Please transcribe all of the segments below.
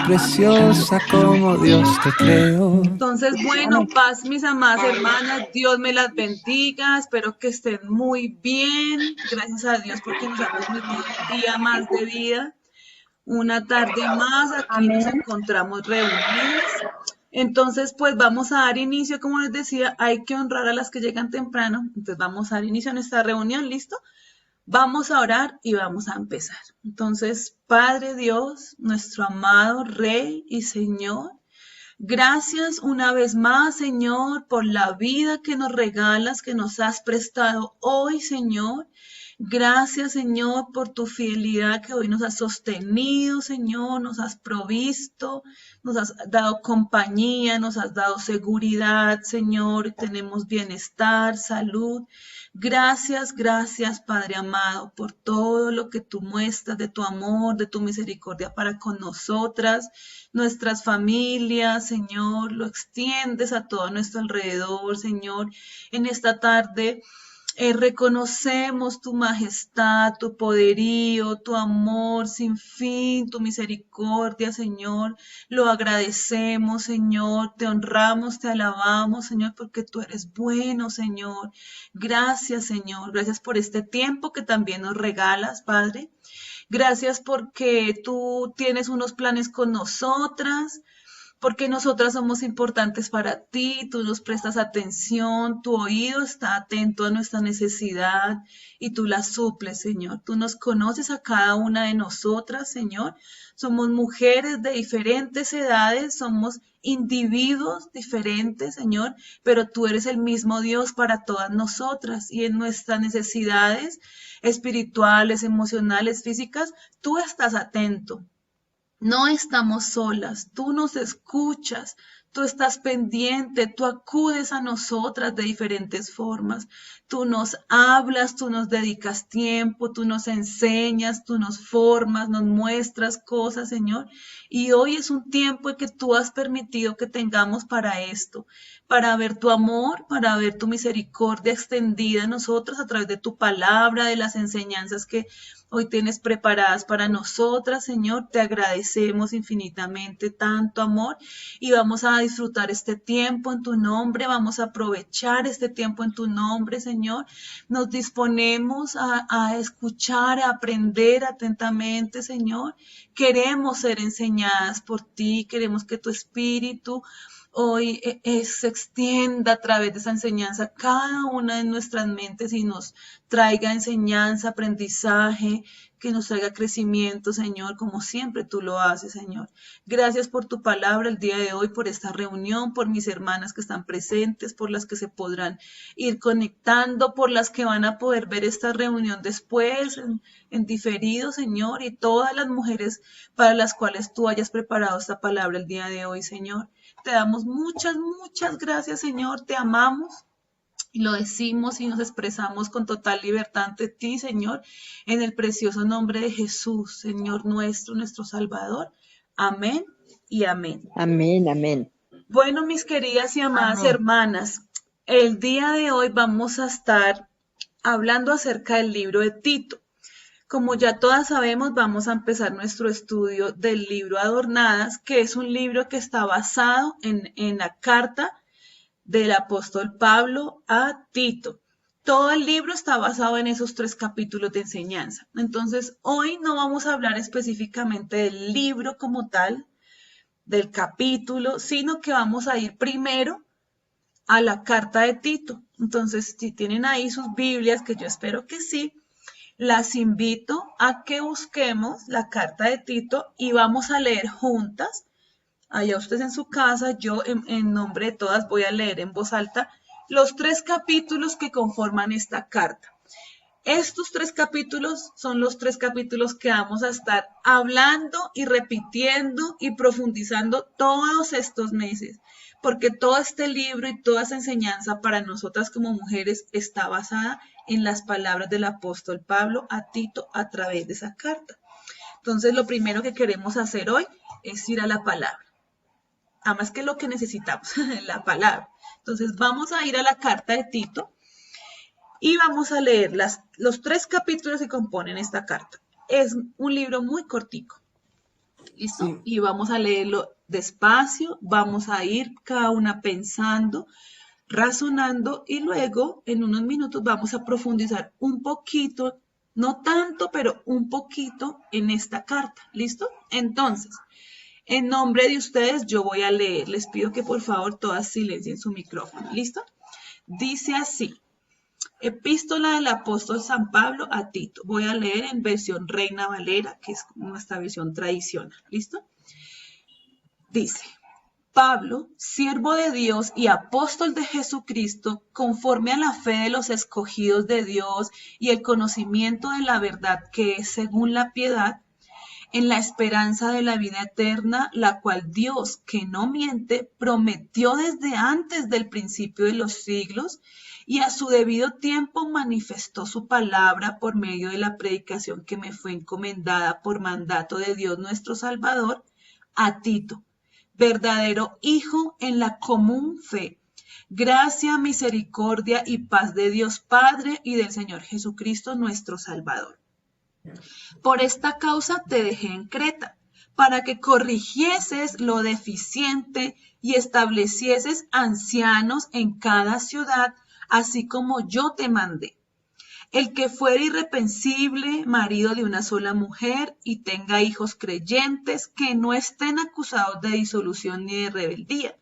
preciosa como Dios te creó. Entonces, bueno, paz, mis amadas hermanas, Dios me las bendiga, espero que estén muy bien, gracias a Dios porque nos ha permitido un día más de vida, una tarde más, aquí nos Amén. encontramos reunidas. Entonces, pues vamos a dar inicio, como les decía, hay que honrar a las que llegan temprano, entonces vamos a dar inicio a nuestra reunión, ¿listo? Vamos a orar y vamos a empezar. Entonces, Padre Dios, nuestro amado Rey y Señor, gracias una vez más, Señor, por la vida que nos regalas, que nos has prestado hoy, Señor. Gracias, Señor, por tu fidelidad que hoy nos has sostenido, Señor, nos has provisto, nos has dado compañía, nos has dado seguridad, Señor, tenemos bienestar, salud. Gracias, gracias, Padre amado, por todo lo que tú muestras de tu amor, de tu misericordia para con nosotras, nuestras familias, Señor, lo extiendes a todo nuestro alrededor, Señor. En esta tarde reconocemos tu majestad, tu poderío, tu amor sin fin, tu misericordia, Señor. Lo agradecemos, Señor. Te honramos, te alabamos, Señor, porque tú eres bueno, Señor. Gracias, Señor. Gracias por este tiempo que también nos regalas, Padre. Gracias porque tú tienes unos planes con nosotras, porque nosotras somos importantes para ti, tú nos prestas atención, tu oído está atento a nuestra necesidad y tú la suples, Señor. Tú nos conoces a cada una de nosotras, Señor. Somos mujeres de diferentes edades, somos individuos diferentes, Señor, pero tú eres el mismo Dios para todas nosotras y en nuestras necesidades espirituales, emocionales, físicas, tú estás atento. No estamos solas, tú nos escuchas, tú estás pendiente, tú acudes a nosotras de diferentes formas, tú nos hablas, tú nos dedicas tiempo, tú nos enseñas, tú nos formas, nos muestras cosas, Señor. Y hoy es un tiempo que tú has permitido que tengamos para esto, para ver tu amor, para ver tu misericordia extendida en nosotros a través de tu palabra, de las enseñanzas que hoy tienes preparadas para nosotras, Señor. Te agradecemos infinitamente tanto amor y vamos a disfrutar este tiempo en tu nombre, vamos a aprovechar este tiempo en tu nombre, Señor. Nos disponemos a escuchar, a aprender atentamente, Señor. Queremos ser enseñadas por ti, queremos que tu espíritu hoy se extienda a través de esa enseñanza cada una de nuestras mentes y nos traiga enseñanza, aprendizaje, que nos traiga crecimiento, Señor, como siempre tú lo haces, Señor. Gracias por tu palabra el día de hoy, por esta reunión, por mis hermanas que están presentes, por las que se podrán ir conectando, por las que van a poder ver esta reunión después en diferido, Señor, y todas las mujeres para las cuales tú hayas preparado esta palabra el día de hoy, Señor. Te damos muchas, muchas gracias, Señor. Te amamos y lo decimos y nos expresamos con total libertad ante ti, Señor, en el precioso nombre de Jesús, Señor nuestro, nuestro Salvador. Amén y amén. Amén, amén. Bueno, mis queridas y amadas hermanas, el día de hoy vamos a estar hablando acerca del libro de Tito. Como ya todas sabemos, vamos a empezar nuestro estudio del libro Adornadas, que es un libro que está basado en la carta del apóstol Pablo a Tito. Todo el libro está basado en esos 3 capítulos de enseñanza. Entonces, hoy no vamos a hablar específicamente del libro como tal, del capítulo, sino que vamos a ir primero a la carta de Tito. Entonces, si tienen ahí sus Biblias, que yo espero que sí, las invito a que busquemos la carta de Tito y vamos a leer juntas. Allá ustedes en su casa, yo en nombre de todas voy a leer en voz alta los 3 capítulos que conforman esta carta. Estos 3 capítulos son los 3 capítulos que vamos a estar hablando y repitiendo y profundizando todos estos meses, porque todo este libro y toda esa enseñanza para nosotras como mujeres está basada en las palabras del apóstol Pablo a Tito a través de esa carta. Entonces, lo primero que queremos hacer hoy es ir a la palabra. Además que lo que necesitamos, la palabra. Entonces, vamos a ir a la carta de Tito y vamos a leer los 3 capítulos que componen esta carta. Es un libro muy cortico. ¿Listo? Sí. Y vamos a leerlo despacio, vamos a ir cada una pensando, razonando y luego en unos minutos vamos a profundizar un poquito, no tanto, pero un poquito en esta carta. ¿Listo? Entonces, en nombre de ustedes yo voy a leer. Les pido que por favor todas silencien su micrófono. ¿Listo? Dice así. Epístola del apóstol San Pablo a Tito. Voy a leer en versión Reina Valera, que es nuestra versión tradicional. ¿Listo? Dice, Pablo, siervo de Dios y apóstol de Jesucristo, conforme a la fe de los escogidos de Dios y el conocimiento de la verdad que es según la piedad, en la esperanza de la vida eterna, la cual Dios, que no miente, prometió desde antes del principio de los siglos y a su debido tiempo manifestó su palabra por medio de la predicación que me fue encomendada por mandato de Dios nuestro Salvador, a Tito, verdadero hijo en la común fe. Gracia, misericordia y paz de Dios Padre y del Señor Jesucristo nuestro Salvador. Por esta causa te dejé en Creta, para que corrigieses lo deficiente y establecieses ancianos en cada ciudad, así como yo te mandé. El que fuere irreprensible, marido de una sola mujer, y tenga hijos creyentes, que no estén acusados de disolución ni de rebeldía,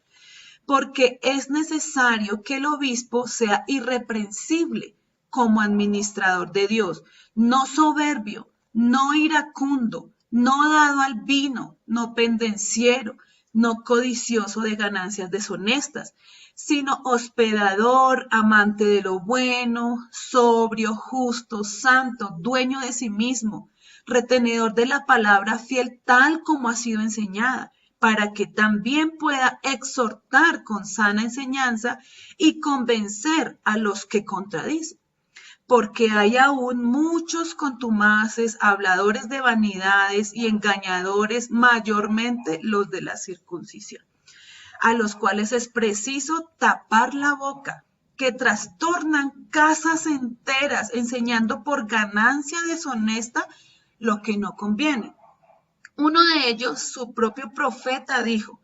porque es necesario que el obispo sea irreprensible como administrador de Dios, no soberbio, no iracundo, no dado al vino, no pendenciero, no codicioso de ganancias deshonestas, sino hospedador, amante de lo bueno, sobrio, justo, santo, dueño de sí mismo, retenedor de la palabra fiel tal como ha sido enseñada, para que también pueda exhortar con sana enseñanza y convencer a los que contradicen. Porque hay aún muchos contumaces, habladores de vanidades y engañadores, mayormente los de la circuncisión, a los cuales es preciso tapar la boca, que trastornan casas enteras, enseñando por ganancia deshonesta lo que no conviene. Uno de ellos, su propio profeta, dijo,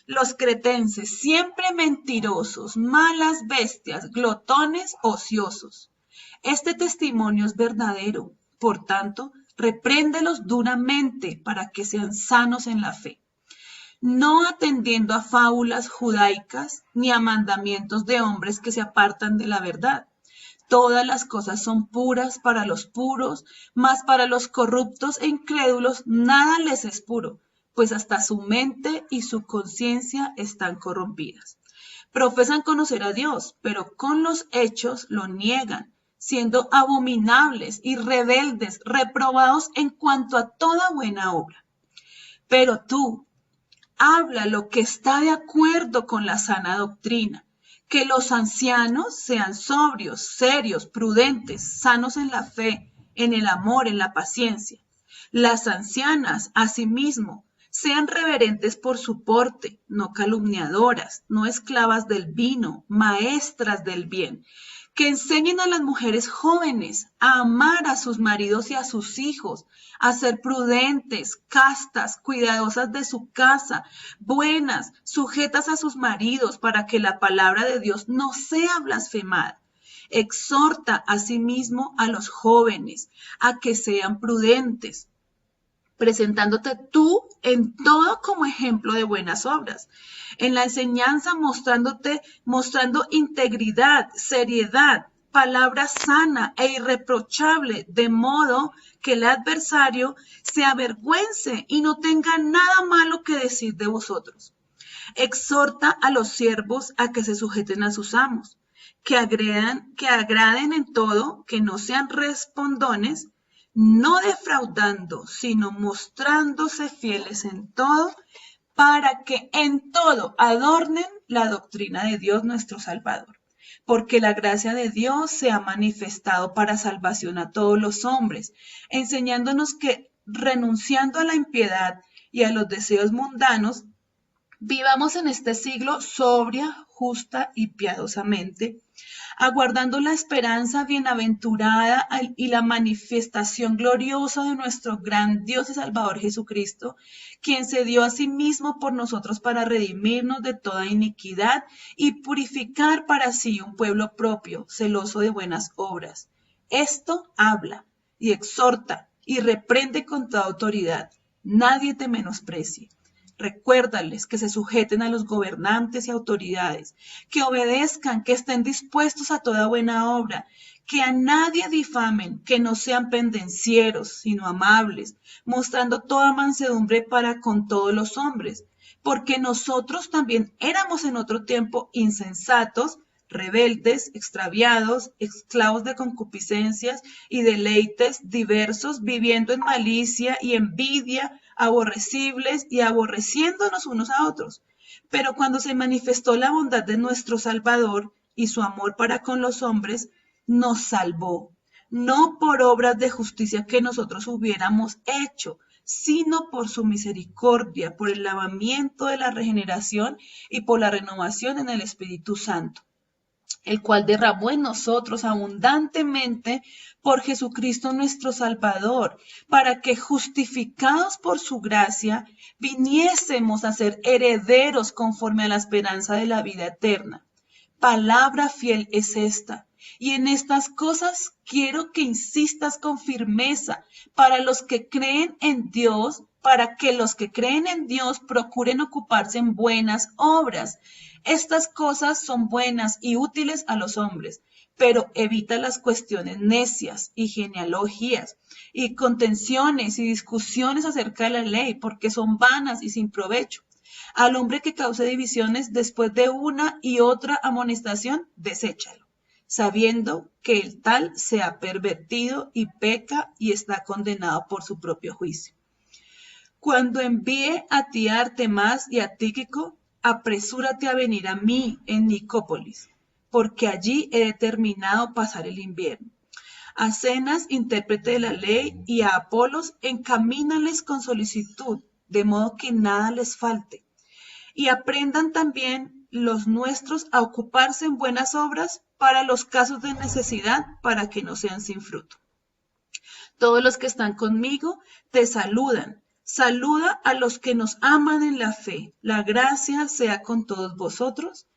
los cretenses, siempre mentirosos, malas bestias, glotones, ociosos. Este testimonio es verdadero, por tanto, repréndelos duramente para que sean sanos en la fe, no atendiendo a fábulas judaicas ni a mandamientos de hombres que se apartan de la verdad. Todas las cosas son puras para los puros, mas para los corruptos e incrédulos nada les es puro, pues hasta su mente y su conciencia están corrompidas. Profesan conocer a Dios, pero con los hechos lo niegan, siendo abominables y rebeldes, reprobados en cuanto a toda buena obra. Pero tú, habla lo que está de acuerdo con la sana doctrina, que los ancianos sean sobrios, serios, prudentes, sanos en la fe, en el amor, en la paciencia. Las ancianas, asimismo, sean reverentes por su porte, no calumniadoras, no esclavas del vino, maestras del bien, que enseñen a las mujeres jóvenes a amar a sus maridos y a sus hijos, a ser prudentes, castas, cuidadosas de su casa, buenas, sujetas a sus maridos, para que la palabra de Dios no sea blasfemada. Exhorta asimismo a los jóvenes a que sean prudentes, presentándote tú en todo como ejemplo de buenas obras. En la enseñanza mostrando integridad, seriedad, palabra sana e irreprochable, de modo que el adversario se avergüence y no tenga nada malo que decir de vosotros. Exhorta a los siervos a que se sujeten a sus amos, que agraden en todo, que no sean respondones, no defraudando, sino mostrándose fieles en todo, para que en todo adornen la doctrina de Dios nuestro Salvador. Porque la gracia de Dios se ha manifestado para salvación a todos los hombres, enseñándonos que, renunciando a la impiedad y a los deseos mundanos, Vivamos en este siglo sobria, justa y piadosamente, aguardando la esperanza bienaventurada y la manifestación gloriosa de nuestro gran Dios y Salvador Jesucristo, quien se dio a sí mismo por nosotros para redimirnos de toda iniquidad y purificar para sí un pueblo propio, celoso de buenas obras. Esto habla y exhorta y reprende con toda autoridad. Nadie te menosprecie. Recuérdales que se sujeten a los gobernantes y autoridades, que obedezcan, que estén dispuestos a toda buena obra, que a nadie difamen, que no sean pendencieros, sino amables, mostrando toda mansedumbre para con todos los hombres, porque nosotros también éramos en otro tiempo insensatos, rebeldes, extraviados, esclavos de concupiscencias y deleites diversos, viviendo en malicia y envidia, aborrecibles y aborreciéndonos unos a otros. Pero cuando se manifestó la bondad de nuestro Salvador y su amor para con los hombres, nos salvó, no por obras de justicia que nosotros hubiéramos hecho, sino por su misericordia, por el lavamiento de la regeneración y por la renovación en el Espíritu Santo, el cual derramó en nosotros abundantemente por Jesucristo nuestro Salvador, para que justificados por su gracia, viniésemos a ser herederos conforme a la esperanza de la vida eterna. Palabra fiel es esta, y en estas cosas quiero que insistas con firmeza para los que creen en Dios, para que los que creen en Dios procuren ocuparse en buenas obras. Estas cosas son buenas y útiles a los hombres, pero evita las cuestiones necias y genealogías y contenciones y discusiones acerca de la ley, porque son vanas y sin provecho. Al hombre que cause divisiones después de una y otra amonestación, deséchalo, sabiendo que el tal se ha pervertido y peca y está condenado por su propio juicio. Cuando envíe a ti a Artemas y a Tíquico, apresúrate a venir a mí en Nicópolis, porque allí he determinado pasar el invierno. A Zenas, intérprete de la ley, y a Apolos, encamínales con solicitud, de modo que nada les falte. Y aprendan también los nuestros a ocuparse en buenas obras para los casos de necesidad, para que no sean sin fruto. Todos los que están conmigo te saludan. Saluda a los que nos aman en la fe. La gracia sea con todos vosotros.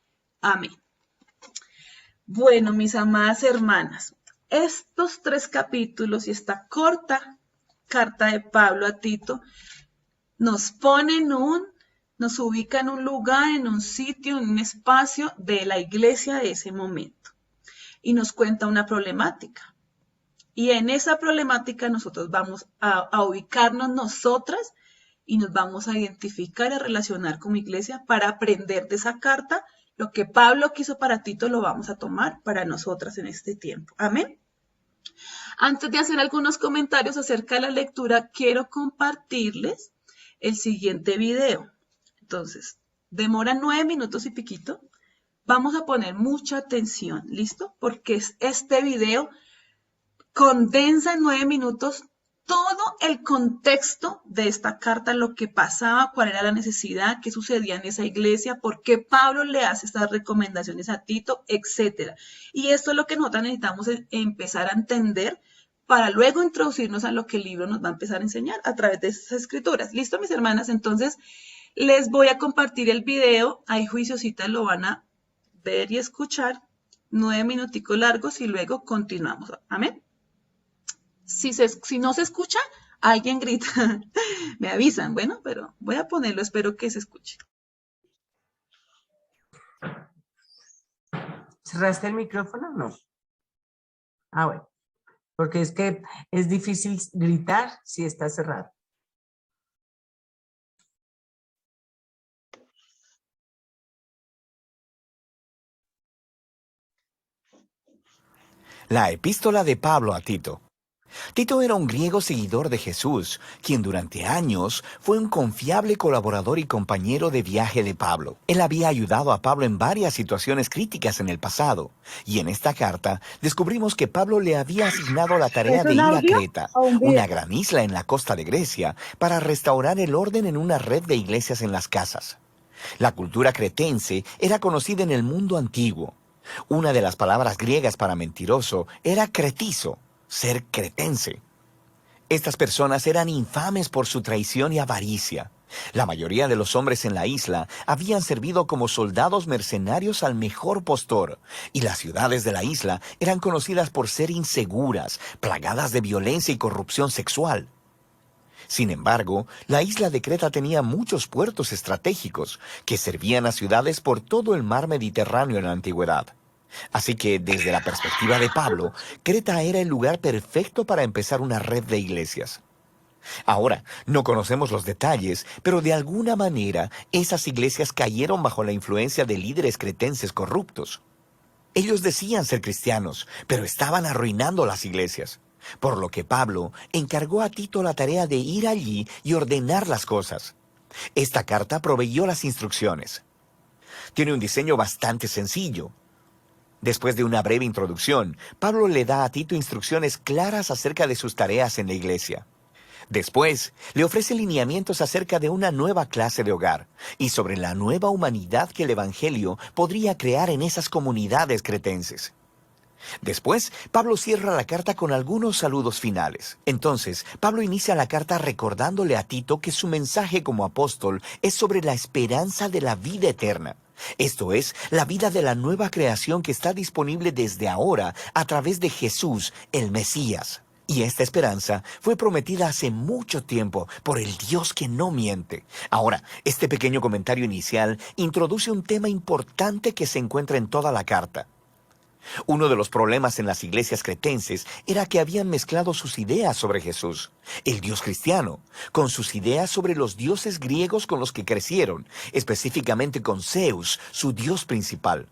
Amén. Bueno, mis amadas hermanas, estos 3 capítulos y esta corta carta de Pablo a Tito nos ubica en un lugar, en un sitio, en un espacio de la iglesia de ese momento. Y nos cuenta una problemática. Y en esa problemática nosotros vamos a ubicarnos nosotras y nos vamos a identificar y a relacionar como iglesia para aprender de esa carta. Lo que Pablo quiso para Tito lo vamos a tomar para nosotras en este tiempo. Amén. Antes de hacer algunos comentarios acerca de la lectura, quiero compartirles el siguiente video. Entonces, demora 9 minutos y piquito. Vamos a poner mucha atención, ¿listo? Porque este video condensa en 9 minutos todo el contexto de esta carta, lo que pasaba, cuál era la necesidad, qué sucedía en esa iglesia, por qué Pablo le hace estas recomendaciones a Tito, etc. Y esto es lo que nosotros necesitamos empezar a entender para luego introducirnos a lo que el libro nos va a empezar a enseñar a través de esas escrituras. ¿Listo, mis hermanas? Entonces, les voy a compartir el video. Ahí juiciositas lo van a ver y escuchar. 9 minuticos largos y luego continuamos. Amén. Si no se escucha, alguien grita, me avisan, bueno, pero voy a ponerlo, espero que se escuche. ¿Cerraste el micrófono o no? Ah, bueno, porque es que es difícil gritar si está cerrado. La epístola de Pablo a Tito. Tito era un griego seguidor de Jesús, quien durante años fue un confiable colaborador y compañero de viaje de Pablo. Él había ayudado a Pablo en varias situaciones críticas en el pasado, y en esta carta descubrimos que Pablo le había asignado la tarea de ir a Creta, una gran isla en la costa de Grecia, para restaurar el orden en una red de iglesias en las casas. La cultura cretense era conocida en el mundo antiguo. Una de las palabras griegas para mentiroso era cretizo, ser cretense. Estas personas eran infames por su traición y avaricia. La mayoría de los hombres en la isla habían servido como soldados mercenarios al mejor postor, y las ciudades de la isla eran conocidas por ser inseguras, plagadas de violencia y corrupción sexual. Sin embargo, la isla de Creta tenía muchos puertos estratégicos que servían a ciudades por todo el mar Mediterráneo en la antigüedad. Así que, desde la perspectiva de Pablo, Creta era el lugar perfecto para empezar una red de iglesias. Ahora, no conocemos los detalles, pero de alguna manera esas iglesias cayeron bajo la influencia de líderes cretenses corruptos. Ellos decían ser cristianos, pero estaban arruinando las iglesias. Por lo que Pablo encargó a Tito la tarea de ir allí y ordenar las cosas. Esta carta proveyó las instrucciones. Tiene un diseño bastante sencillo. Después de una breve introducción, Pablo le da a Tito instrucciones claras acerca de sus tareas en la iglesia. Después, le ofrece lineamientos acerca de una nueva clase de hogar y sobre la nueva humanidad que el Evangelio podría crear en esas comunidades cretenses. Después, Pablo cierra la carta con algunos saludos finales. Entonces, Pablo inicia la carta recordándole a Tito que su mensaje como apóstol es sobre la esperanza de la vida eterna. Esto es, la vida de la nueva creación que está disponible desde ahora a través de Jesús, el Mesías. Y esta esperanza fue prometida hace mucho tiempo por el Dios que no miente. Ahora, este pequeño comentario inicial introduce un tema importante que se encuentra en toda la carta. Uno de los problemas en las iglesias cretenses era que habían mezclado sus ideas sobre Jesús, el Dios cristiano, con sus ideas sobre los dioses griegos con los que crecieron, específicamente con Zeus, su dios principal.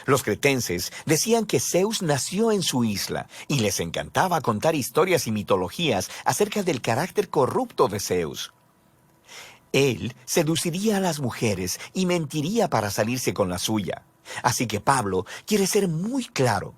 Los cretenses decían que Zeus nació en su isla y les encantaba contar historias y mitologías acerca del carácter corrupto de Zeus. Él seduciría a las mujeres y mentiría para salirse con la suya. Así que Pablo quiere ser muy claro.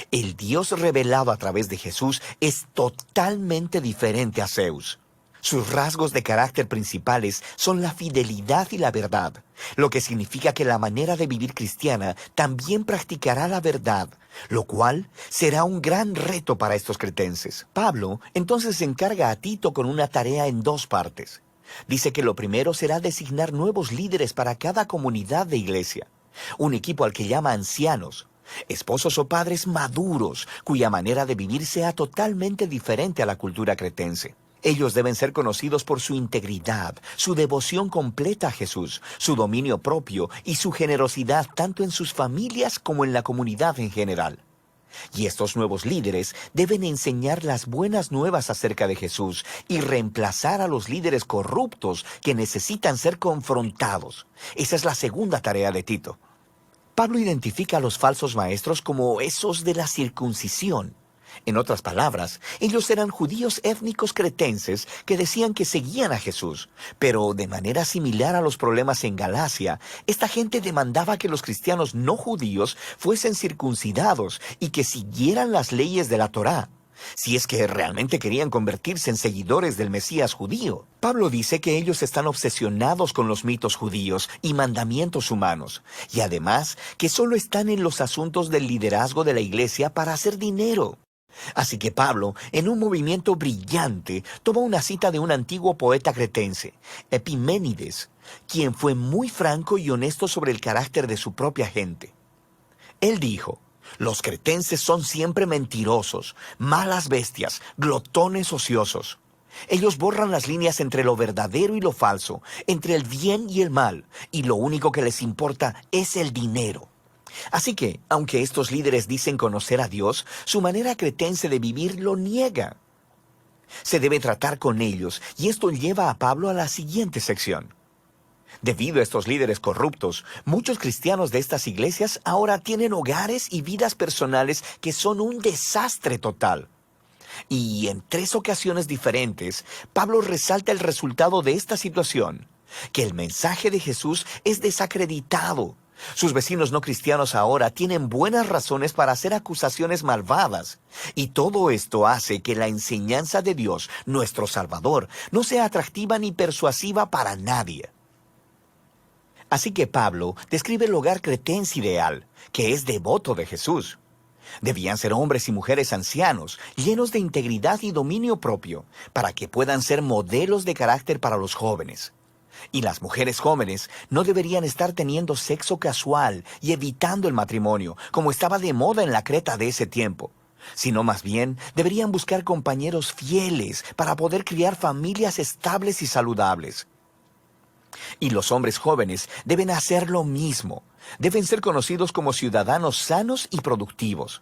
El Dios revelado a través de Jesús es totalmente diferente a Zeus. Sus rasgos de carácter principales son la fidelidad y la verdad, lo que significa que la manera de vivir cristiana también practicará la verdad, lo cual será un gran reto para estos cretenses. Pablo entonces encarga a Tito con una tarea en dos partes. Dice que lo primero será designar nuevos líderes para cada comunidad de iglesia. Un equipo al que llama ancianos, esposos o padres maduros, cuya manera de vivir sea totalmente diferente a la cultura cretense. Ellos deben ser conocidos por su integridad, su devoción completa a Jesús, su dominio propio y su generosidad tanto en sus familias como en la comunidad en general. Y estos nuevos líderes deben enseñar las buenas nuevas acerca de Jesús y reemplazar a los líderes corruptos que necesitan ser confrontados. Esa es la segunda tarea de Tito. Pablo identifica a los falsos maestros como esos de la circuncisión. En otras palabras, ellos eran judíos étnicos cretenses que decían que seguían a Jesús, pero de manera similar a los problemas en Galacia, esta gente demandaba que los cristianos no judíos fuesen circuncidados y que siguieran las leyes de la Torá, si es que realmente querían convertirse en seguidores del Mesías judío. Pablo dice que ellos están obsesionados con los mitos judíos y mandamientos humanos, y además que solo están en los asuntos del liderazgo de la iglesia para hacer dinero. Así que Pablo, en un movimiento brillante, tomó una cita de un antiguo poeta cretense, Epiménides, quien fue muy franco y honesto sobre el carácter de su propia gente. Él dijo: los cretenses son siempre mentirosos, malas bestias, glotones ociosos. Ellos borran las líneas entre lo verdadero y lo falso, entre el bien y el mal, y lo único que les importa es el dinero. Así que, aunque estos líderes dicen conocer a Dios, su manera cretense de vivir lo niega. Se debe tratar con ellos, y esto lleva a Pablo a la siguiente sección. Debido a estos líderes corruptos, muchos cristianos de estas iglesias ahora tienen hogares y vidas personales que son un desastre total. Y en 3 ocasiones diferentes, Pablo resalta el resultado de esta situación, que el mensaje de Jesús es desacreditado. Sus vecinos no cristianos ahora tienen buenas razones para hacer acusaciones malvadas. Y todo esto hace que la enseñanza de Dios, nuestro Salvador, no sea atractiva ni persuasiva para nadie. Así que Pablo describe el hogar cretense ideal, que es devoto de Jesús. Debían ser hombres y mujeres ancianos, llenos de integridad y dominio propio, para que puedan ser modelos de carácter para los jóvenes. Y las mujeres jóvenes no deberían estar teniendo sexo casual y evitando el matrimonio, como estaba de moda en la Creta de ese tiempo, sino más bien deberían buscar compañeros fieles para poder criar familias estables y saludables. Y los hombres jóvenes deben hacer lo mismo. Deben ser conocidos como ciudadanos sanos y productivos.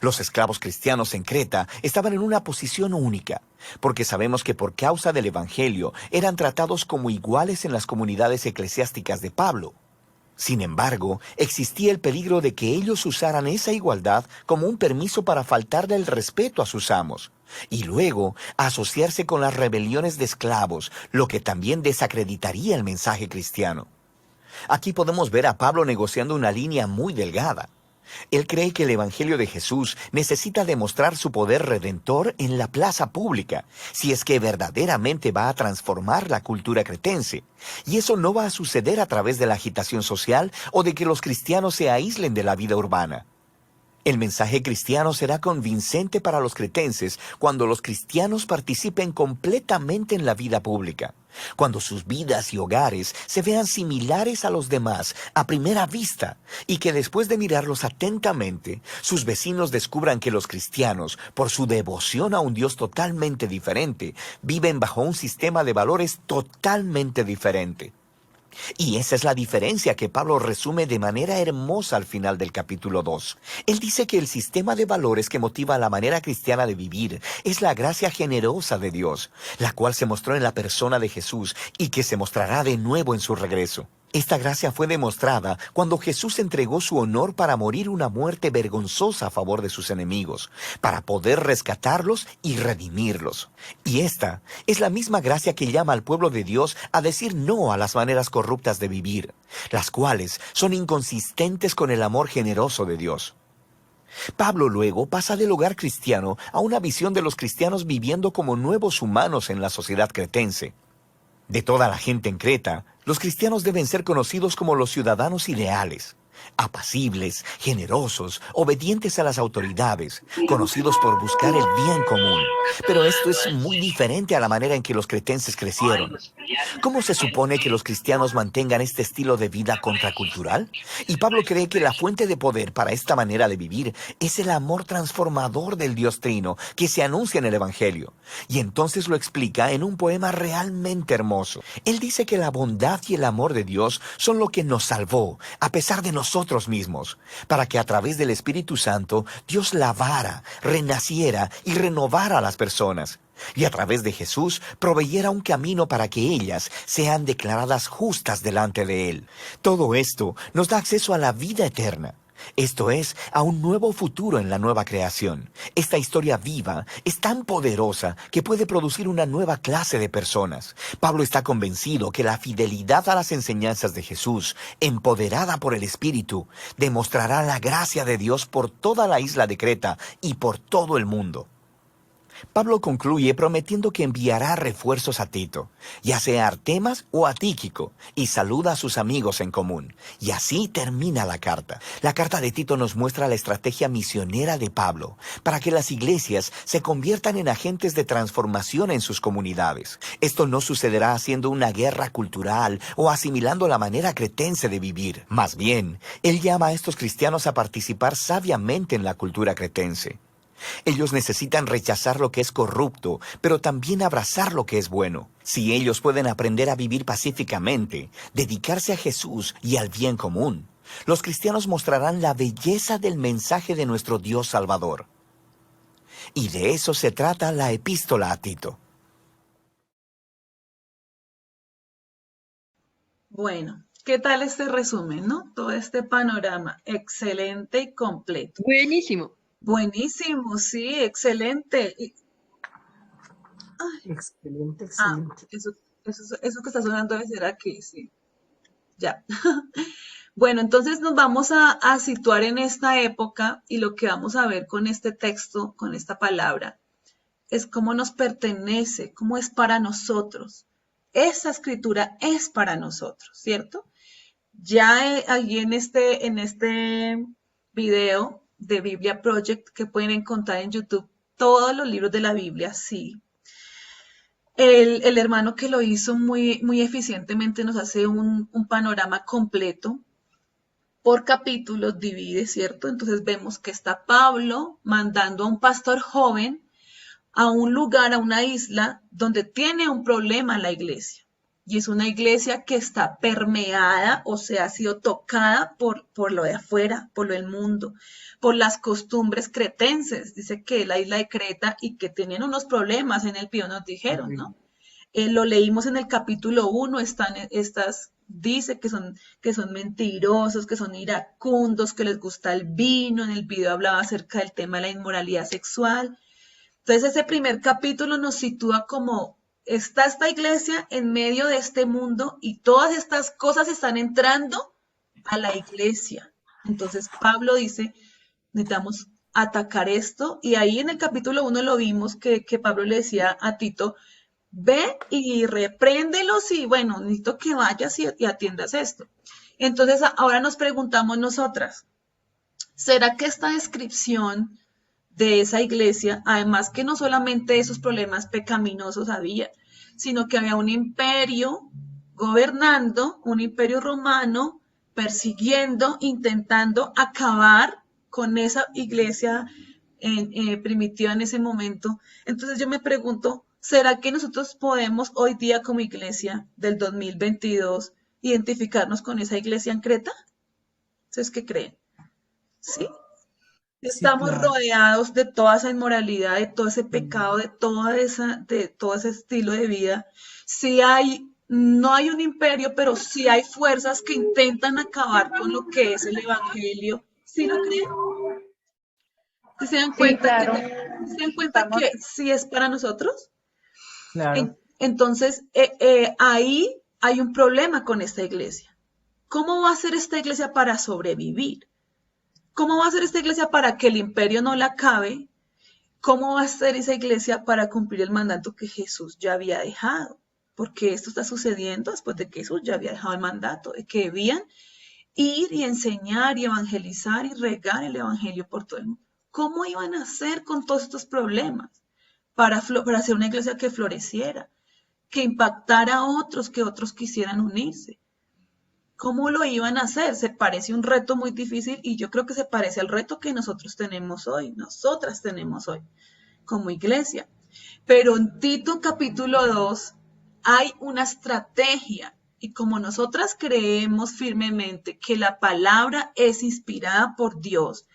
Los esclavos cristianos en Creta estaban en una posición única, porque sabemos que por causa del Evangelio eran tratados como iguales en las comunidades eclesiásticas de Pablo. Sin embargo, existía el peligro de que ellos usaran esa igualdad como un permiso para faltarle el respeto a sus amos, y luego asociarse con las rebeliones de esclavos, lo que también desacreditaría el mensaje cristiano. Aquí podemos ver a Pablo negociando una línea muy delgada. Él cree que el Evangelio de Jesús necesita demostrar su poder redentor en la plaza pública, si es que verdaderamente va a transformar la cultura cretense. Y eso no va a suceder a través de la agitación social o de que los cristianos se aíslen de la vida urbana. El mensaje cristiano será convincente para los cretenses cuando los cristianos participen completamente en la vida pública, cuando sus vidas y hogares se vean similares a los demás a primera vista y que después de mirarlos atentamente, sus vecinos descubran que los cristianos, por su devoción a un Dios totalmente diferente, viven bajo un sistema de valores totalmente diferente. Y esa es la diferencia que Pablo resume de manera hermosa al final del capítulo 2. Él dice que el sistema de valores que motiva la manera cristiana de vivir es la gracia generosa de Dios, la cual se mostró en la persona de Jesús y que se mostrará de nuevo en su regreso. Esta gracia fue demostrada cuando Jesús entregó su honor para morir una muerte vergonzosa a favor de sus enemigos, para poder rescatarlos y redimirlos. Y esta es la misma gracia que llama al pueblo de Dios a decir no a las maneras corruptas de vivir, las cuales son inconsistentes con el amor generoso de Dios. Pablo luego pasa del hogar cristiano a una visión de los cristianos viviendo como nuevos humanos en la sociedad cretense. De toda la gente en Creta, los cristianos deben ser conocidos como los ciudadanos ideales, apacibles, generosos, obedientes a las autoridades, conocidos por buscar el bien común. Pero esto es muy diferente a la manera en que los cretenses crecieron. ¿Cómo se supone que los cristianos mantengan este estilo de vida contracultural? Y Pablo cree que la fuente de poder para esta manera de vivir es el amor transformador del Dios Trino que se anuncia en el Evangelio. Y entonces lo explica en un poema realmente hermoso. Él dice que la bondad y el amor de Dios son lo que nos salvó, a pesar de nosotros mismos, para que a través del Espíritu Santo Dios lavara, renaciera y renovara a las personas. Y a través de Jesús proveyera un camino para que ellas sean declaradas justas delante de Él. Todo esto nos da acceso a la vida eterna. Esto es, a un nuevo futuro en la nueva creación. Esta historia viva es tan poderosa que puede producir una nueva clase de personas. Pablo está convencido que la fidelidad a las enseñanzas de Jesús, empoderada por el Espíritu, demostrará la gracia de Dios por toda la isla de Creta y por todo el mundo. Pablo concluye prometiendo que enviará refuerzos a Tito, ya sea a Artemas o a Tíquico, y saluda a sus amigos en común. Y así termina la carta. La carta de Tito nos muestra la estrategia misionera de Pablo, para que las iglesias se conviertan en agentes de transformación en sus comunidades. Esto no sucederá haciendo una guerra cultural o asimilando la manera cretense de vivir. Más bien, él llama a estos cristianos a participar sabiamente en la cultura cretense. Ellos necesitan rechazar lo que es corrupto, pero también abrazar lo que es bueno. Si ellos pueden aprender a vivir pacíficamente, dedicarse a Jesús y al bien común, los cristianos mostrarán la belleza del mensaje de nuestro Dios Salvador. Y de eso se trata la epístola a Tito. Bueno, ¿qué tal este resumen, no? Todo este panorama, excelente y completo. Buenísimo. Buenísimo, sí, excelente. Excelente, Ah, excelente. eso que está sonando debe ser aquí, sí. Ya. Bueno, entonces nos vamos a situar en esta época y lo que vamos a ver con este texto, con esta palabra, es cómo nos pertenece, cómo es para nosotros. Esa escritura es para nosotros, ¿cierto? Ya allí en este video de Biblia Project que pueden encontrar en YouTube, todos los libros de la Biblia, sí. El hermano que lo hizo muy eficientemente nos hace un panorama completo por capítulos, divide, ¿cierto? Entonces vemos que está Pablo mandando a un pastor joven a un lugar, a una isla, donde tiene un problema la iglesia. Y es una iglesia que está permeada, o sea, ha sido tocada por lo de afuera, por lo del mundo, por las costumbres cretenses. Dice que la isla de Creta y que tenían unos problemas en el Pío, nos dijeron, ¿no? Lo leímos en el capítulo 1, dice que son mentirosos, que son iracundos, que les gusta el vino. En el video hablaba acerca del tema de la inmoralidad sexual. Entonces ese primer capítulo nos sitúa como está esta iglesia en medio de este mundo y todas estas cosas están entrando a la iglesia. Entonces Pablo dice, necesitamos atacar esto, y ahí en el capítulo 1 lo vimos que Pablo le decía a Tito, ve y repréndelos y bueno, necesito que vayas y atiendas esto. Entonces ahora nos preguntamos nosotras, ¿será que esta descripción de esa iglesia, además que no solamente esos problemas pecaminosos había, sino que había un imperio gobernando, un imperio romano, persiguiendo, intentando acabar con esa iglesia primitiva en ese momento? Entonces yo me pregunto, ¿será que nosotros podemos hoy día como iglesia del 2022 identificarnos con esa iglesia en Creta? ¿Ustedes qué creen? ¿Sí? Sí, Estamos claro. rodeados de toda esa inmoralidad, de todo ese pecado, de todo ese estilo de vida. Sí no hay un imperio, pero sí hay fuerzas que intentan acabar con lo que es el evangelio. ¿Sí lo creen? ¿Sí se dan Sí, cuenta claro. se dan cuenta Estamos, que sí es para nosotros? Claro. Entonces, ahí hay un problema con esta iglesia. ¿Cómo va a ser esta iglesia para sobrevivir? ¿Cómo va a ser esta iglesia para que el imperio no la acabe? ¿Cómo va a ser esa iglesia para cumplir el mandato que Jesús ya había dejado? Porque esto está sucediendo después de que Jesús ya había dejado el mandato, de que debían ir y enseñar y evangelizar y regar el evangelio por todo el mundo. ¿Cómo iban a hacer con todos estos problemas para hacer una iglesia que floreciera, que impactara a otros, que otros quisieran unirse? ¿Cómo lo iban a hacer? Se parece un reto muy difícil y yo creo que se parece al reto que nosotras tenemos hoy como iglesia. Pero en Tito capítulo 2 hay una estrategia, y como nosotras creemos firmemente que la palabra es inspirada por Dios,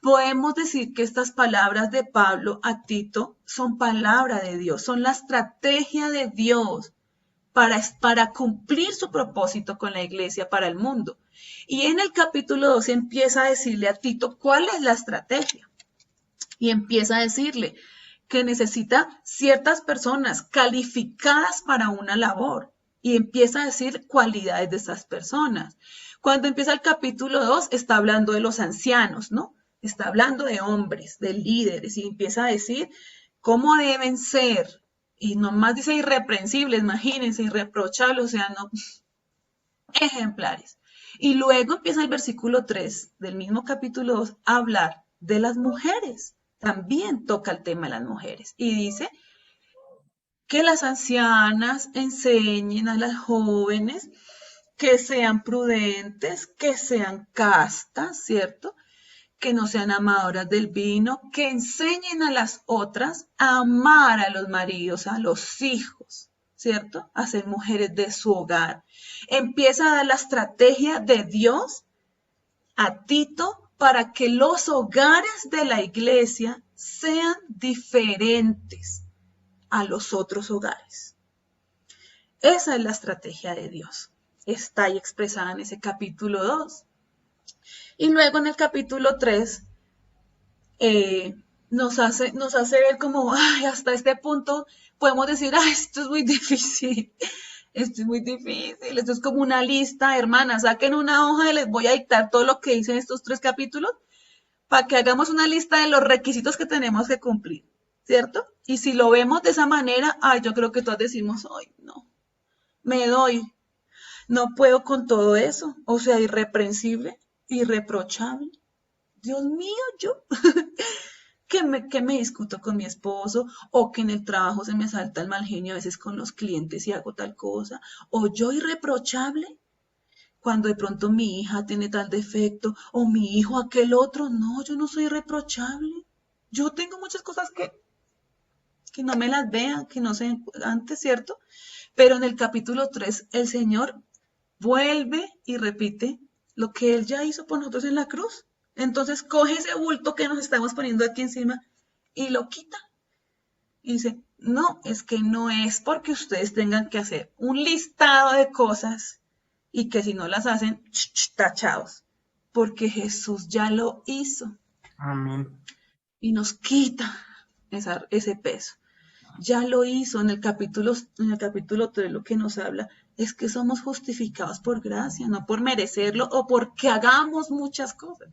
podemos decir que estas palabras de Pablo a Tito son palabra de Dios, son la estrategia de Dios para cumplir su propósito con la iglesia para el mundo. Y en el capítulo 2 empieza a decirle a Tito cuál es la estrategia. Y empieza a decirle que necesita ciertas personas calificadas para una labor. Y empieza a decir cualidades de esas personas. Cuando empieza el capítulo 2 está hablando de los ancianos, ¿no? Está hablando de hombres, de líderes, y empieza a decir cómo deben ser. Y nomás dice irreprensibles, imagínense, irreprochables, o sea, no, ejemplares. Y luego empieza el versículo 3 del mismo capítulo 2 a hablar de las mujeres. También toca el tema de las mujeres. Y dice que las ancianas enseñen a las jóvenes que sean prudentes, que sean castas, ¿cierto? Que no sean amadoras del vino, que enseñen a las otras a amar a los maridos, a los hijos, ¿cierto? A ser mujeres de su hogar. Empieza a dar la estrategia de Dios a Tito para que los hogares de la iglesia sean diferentes a los otros hogares. Esa es la estrategia de Dios. Está ahí expresada en ese capítulo 2. Y luego en el capítulo 3 nos hace ver como, ay, hasta este punto podemos decir, ay, esto es muy difícil, esto es muy difícil, esto es como una lista, hermanas, saquen una hoja y les voy a dictar todo lo que dicen estos 3 capítulos para que hagamos una lista de los requisitos que tenemos que cumplir, ¿cierto? Y si lo vemos de esa manera, ay, yo creo que todos decimos, ay, no, me doy. No puedo con todo eso. O sea, irreprensible, irreprochable. Dios mío, yo que me discuto con mi esposo o que en el trabajo se me salta el mal genio a veces con los clientes y hago tal cosa. O yo irreprochable cuando de pronto mi hija tiene tal defecto o mi hijo aquel otro. No, yo no soy irreprochable. Yo tengo muchas cosas que no me las vean, que no sé antes, ¿cierto? Pero en el capítulo 3 el Señor vuelve y repite lo que Él ya hizo por nosotros en la cruz. Entonces coge ese bulto que nos estamos poniendo aquí encima y lo quita. Y dice, no, es que no es porque ustedes tengan que hacer un listado de cosas y que si no las hacen, tachados, porque Jesús ya lo hizo Amén. y nos quita ese peso. Ya lo hizo en el capítulo 3, lo que nos habla es que somos justificados por gracia, no por merecerlo o porque hagamos muchas cosas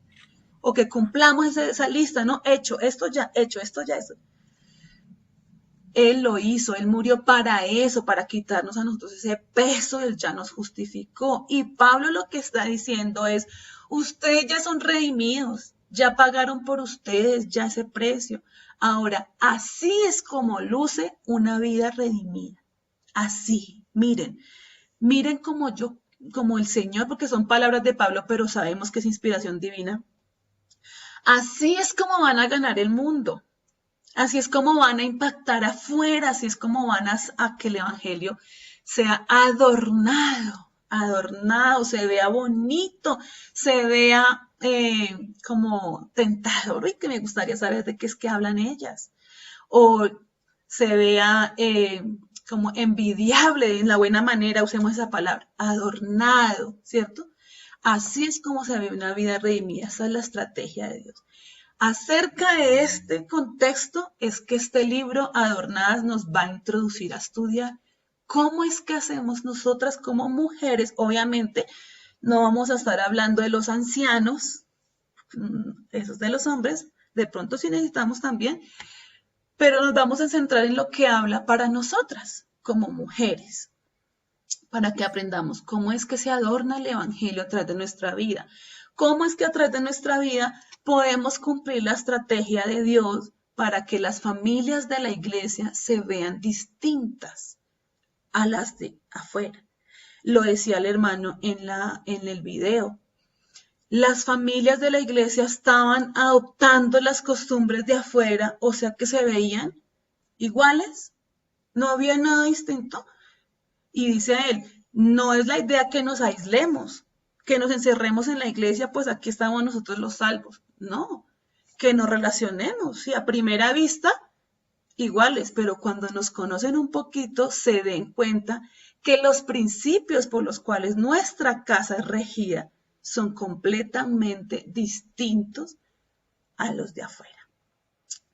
o que cumplamos esa lista, ¿no? Hecho, esto ya, eso. Él lo hizo, Él murió para eso, para quitarnos a nosotros ese peso, Él ya nos justificó. Y Pablo lo que está diciendo es, ustedes ya son redimidos, ya pagaron por ustedes ya ese precio. Ahora, así es como luce una vida redimida. Así, miren como el Señor, porque son palabras de Pablo, pero sabemos que es inspiración divina. Así es como van a ganar el mundo. Así es como van a impactar afuera, así es como van a que el Evangelio sea adornado, se vea bonito, se vea como tentador, y que me gustaría saber de qué es que hablan ellas, o se vea como envidiable, en la buena manera, usemos esa palabra, adornado, ¿cierto? Así es como se ve una vida redimida, esa es la estrategia de Dios. Acerca de este contexto es que este libro, Adornadas, nos va a introducir a estudiar cómo es que hacemos nosotras como mujeres. Obviamente no vamos a estar hablando de los ancianos, esos de los hombres, de pronto sí necesitamos también, pero nos vamos a centrar en lo que habla para nosotras como mujeres, para que aprendamos cómo es que se adorna el Evangelio a través de nuestra vida, cómo es que a través de nuestra vida podemos cumplir la estrategia de Dios para que las familias de la iglesia se vean distintas a las de afuera. Lo decía el hermano en el video. Las familias de la iglesia estaban adoptando las costumbres de afuera, o sea que se veían iguales, no había nada distinto. Y dice él, no es la idea que nos aislemos, que nos encerremos en la iglesia, pues aquí estamos nosotros los salvos. No, que nos relacionemos, ¿sí? A primera vista iguales, pero cuando nos conocen un poquito se den cuenta que los principios por los cuales nuestra casa es regida son completamente distintos a los de afuera.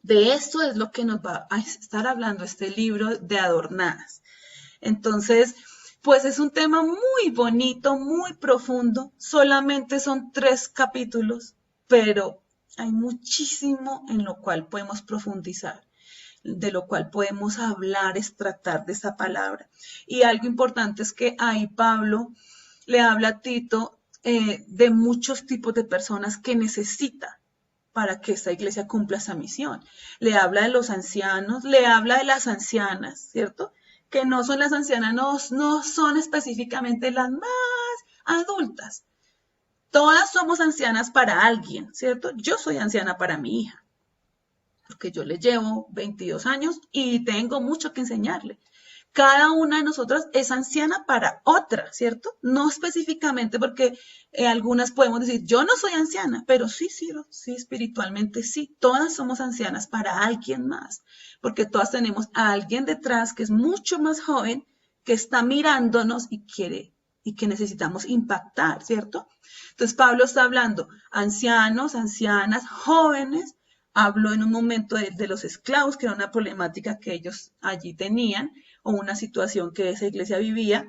De esto es lo que nos va a estar hablando este libro de Adornadas. Entonces, pues es un tema muy bonito, muy profundo. Solamente son 3 capítulos, pero hay muchísimo en lo cual podemos profundizar, de lo cual podemos hablar, extractar de esa palabra. Y algo importante es que ahí Pablo le habla a Tito de muchos tipos de personas que necesita para que esta iglesia cumpla esa misión. Le habla de los ancianos, le habla de las ancianas, ¿cierto? Que no son las ancianas, no son específicamente las más adultas. Todas somos ancianas para alguien, ¿cierto? Yo soy anciana para mi hija, porque yo le llevo 22 años y tengo mucho que enseñarle. Cada una de nosotras es anciana para otra, ¿cierto? No específicamente porque algunas podemos decir, yo no soy anciana, pero sí, espiritualmente sí. Todas somos ancianas para alguien más, porque todas tenemos a alguien detrás que es mucho más joven, que está mirándonos y que necesitamos impactar, ¿cierto? Entonces Pablo está hablando ancianos, ancianas, jóvenes. Habló en un momento de los esclavos, que era una problemática que ellos allí tenían, o una situación que esa iglesia vivía.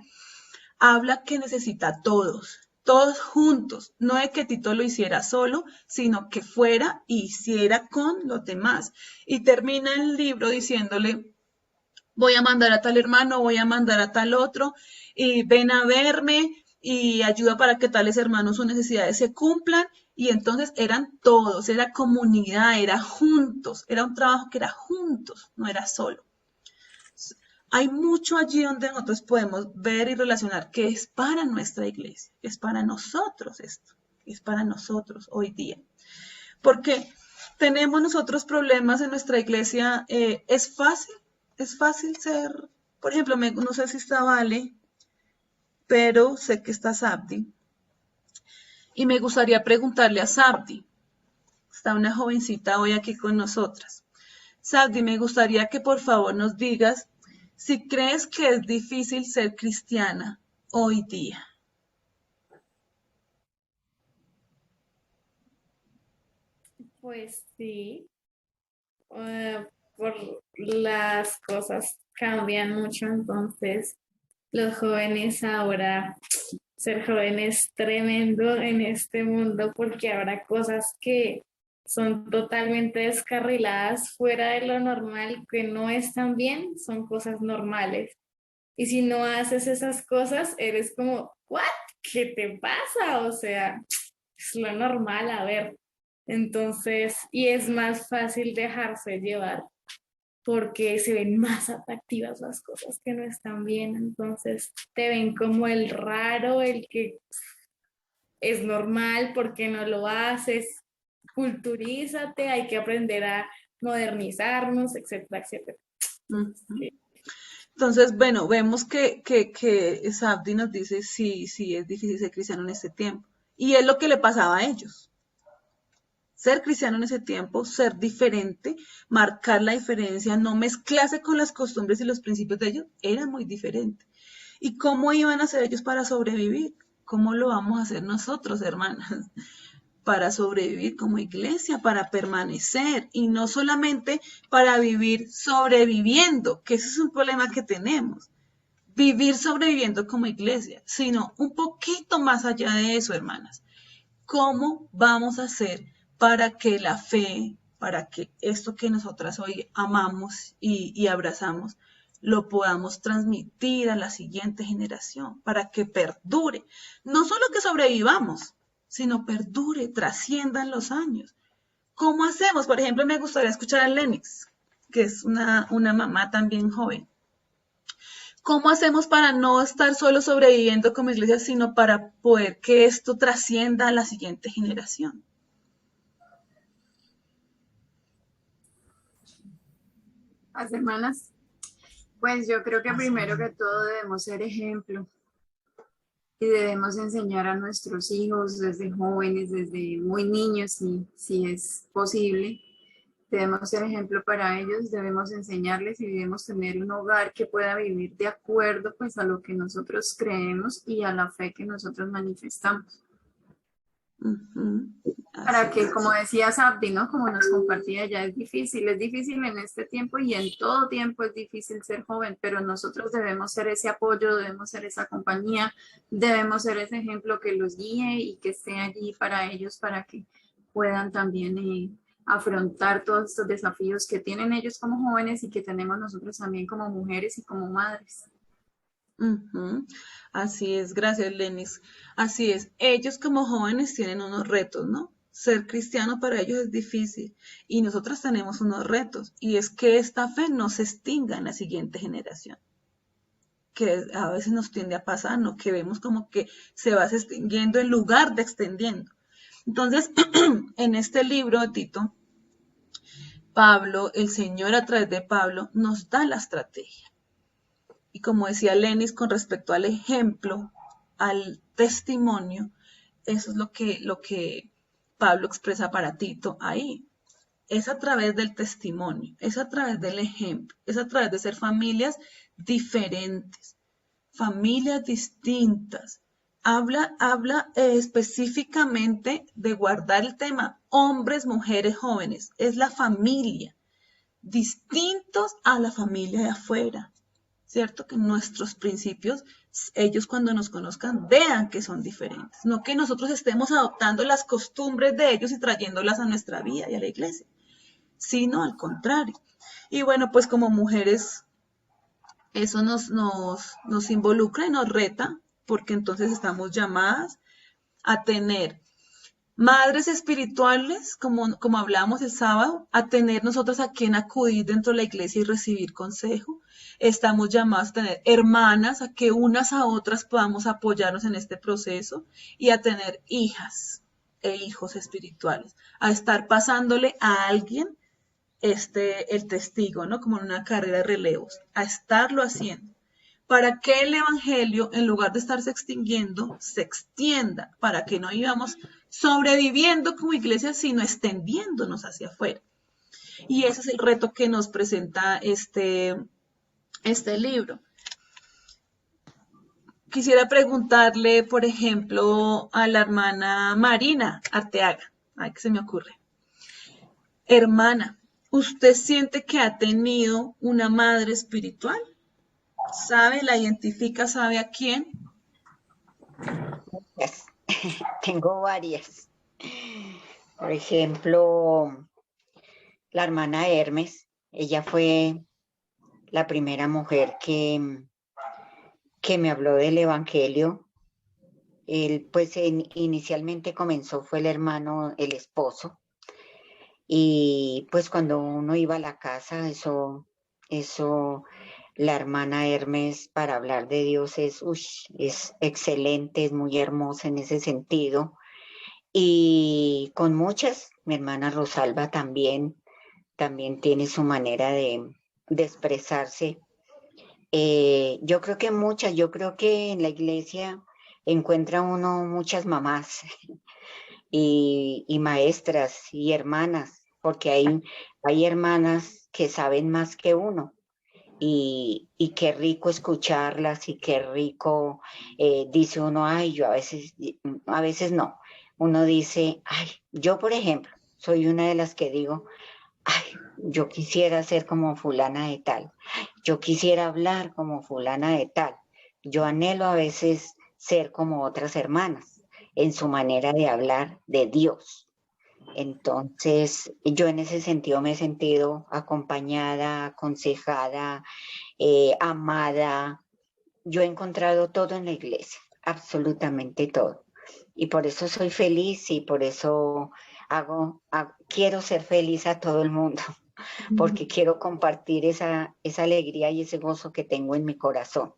Habla que necesita a todos juntos, no de que Tito lo hiciera solo, sino que fuera y hiciera con los demás. Y termina el libro diciéndole, voy a mandar a tal hermano, voy a mandar a tal otro, y ven a verme y ayuda para que tales hermanos sus necesidades se cumplan. Y entonces eran todos, era comunidad, era juntos, era un trabajo que era juntos, no era solo. Hay mucho allí donde nosotros podemos ver y relacionar que es para nuestra iglesia, es para nosotros esto, es para nosotros hoy día. Porque tenemos nosotros problemas en nuestra iglesia, es fácil ser, por ejemplo, no sé si está Vale, pero sé que está Sabdi. Y me gustaría preguntarle a Sabdi, está una jovencita hoy aquí con nosotras. Sabdi, me gustaría que por favor nos digas si crees que es difícil ser cristiana hoy día. Pues sí, por las cosas cambian mucho, entonces los jóvenes ahora, ser joven es tremendo en este mundo porque habrá cosas que son totalmente descarriladas fuera de lo normal, que no están bien, son cosas normales. Y si no haces esas cosas, eres como, ¿what? ¿Qué te pasa? O sea, es lo normal, a ver. Entonces, y es más fácil dejarse llevar porque se ven más atractivas las cosas que no están bien. Entonces, te ven como el raro, el que es normal, porque no lo haces. Culturízate, hay que aprender a modernizarnos, etcétera, etcétera. Entonces, bueno, vemos que Sabdi nos dice sí, es difícil ser cristiano en este tiempo. Y es lo que le pasaba a ellos. Ser cristiano en ese tiempo, ser diferente, marcar la diferencia, no mezclarse con las costumbres y los principios de ellos, era muy diferente. ¿Y cómo iban a hacer ellos para sobrevivir? ¿Cómo lo vamos a hacer nosotros, hermanas? Para sobrevivir como iglesia, para permanecer y no solamente para vivir sobreviviendo, que ese es un problema que tenemos. Vivir sobreviviendo como iglesia, sino un poquito más allá de eso, hermanas. ¿Cómo vamos a hacer para que la fe, para que esto que nosotras hoy amamos y abrazamos, lo podamos transmitir a la siguiente generación, para que perdure? No solo que sobrevivamos, sino perdure, trasciendan los años. ¿Cómo hacemos? Por ejemplo, me gustaría escuchar a Lenix, que es una mamá también joven. ¿Cómo hacemos para no estar solo sobreviviendo como iglesia, sino para poder que esto trascienda a la siguiente generación? Las hermanas, pues yo creo que primero que todo debemos ser ejemplo y debemos enseñar a nuestros hijos desde jóvenes, desde muy niños, si es posible. Debemos ser ejemplo para ellos, debemos enseñarles y debemos tener un hogar que pueda vivir de acuerdo pues a lo que nosotros creemos y a la fe que nosotros manifestamos. Para que, como decía Sabdi, ¿no? Como nos compartía ella, es difícil en este tiempo y en todo tiempo es difícil ser joven, pero nosotros debemos ser ese apoyo, debemos ser esa compañía, debemos ser ese ejemplo que los guíe y que esté allí para ellos, para que puedan también afrontar todos estos desafíos que tienen ellos como jóvenes y que tenemos nosotros también como mujeres y como madres. Así es, gracias, Lenis. Así es, ellos como jóvenes tienen unos retos, ¿no? Ser cristiano para ellos es difícil y nosotras tenemos unos retos y es que esta fe no se extinga en la siguiente generación, que a veces nos tiende a pasar, ¿no? Que vemos como que se va extinguiendo en lugar de extendiendo. Entonces, en este libro, Tito, Pablo, el Señor a través de Pablo, nos da la estrategia. Y como decía Lenis, con respecto al ejemplo, al testimonio, eso es lo que Pablo expresa para Tito ahí. Es a través del testimonio, es a través del ejemplo, es a través de ser familias diferentes, familias distintas. Habla específicamente de guardar el tema hombres, mujeres, jóvenes. Es la familia, distintos a la familia de afuera. ¿Cierto? Que nuestros principios, ellos cuando nos conozcan, vean que son diferentes. No que nosotros estemos adoptando las costumbres de ellos y trayéndolas a nuestra vida y a la iglesia, sino al contrario. Y bueno, pues como mujeres Eso nos involucra y nos reta, porque entonces estamos llamadas a tener madres espirituales, como hablábamos el sábado, a tener nosotros a quien acudir dentro de la iglesia y recibir consejo. Estamos llamados a tener hermanas, a que unas a otras podamos apoyarnos en este proceso y a tener hijas e hijos espirituales, a estar pasándole a alguien el testigo, ¿no? Como en una carrera de relevos, a estarlo haciendo para que el Evangelio, en lugar de estarse extinguiendo, se extienda, para que no íbamos sobreviviendo como iglesia, sino extendiéndonos hacia afuera. Y ese es el reto que nos presenta este libro. Quisiera preguntarle, por ejemplo, a la hermana Marina Arteaga. Ay, ¿qué se me ocurre? Hermana, ¿usted siente que ha tenido una madre espiritual? ¿Sabe, la identifica, sabe a quién? Yes. Tengo varias. Por ejemplo, la hermana Hermes, ella fue la primera mujer que me habló del Evangelio. Él, pues, inicialmente comenzó, fue el hermano, el esposo. Y pues cuando uno iba a la casa, eso, la hermana Hermes para hablar de Dios es excelente, es muy hermosa en ese sentido. Y con muchas, mi hermana Rosalba también tiene su manera de expresarse. Yo creo que yo creo que en la iglesia encuentra uno muchas mamás y maestras y hermanas, porque hay hermanas que saben más que uno. Y qué rico escucharlas y qué rico, dice uno, ay, yo a veces no. Uno dice, ay, yo por ejemplo, soy una de las que digo, ay, yo quisiera ser como fulana de tal, yo quisiera hablar como fulana de tal. Yo anhelo a veces ser como otras hermanas en su manera de hablar de Dios. Entonces, yo en ese sentido me he sentido acompañada, aconsejada, amada. Yo he encontrado todo en la iglesia, absolutamente todo. Y por eso soy feliz y por eso quiero ser feliz a todo el mundo, porque quiero compartir esa alegría y ese gozo que tengo en mi corazón.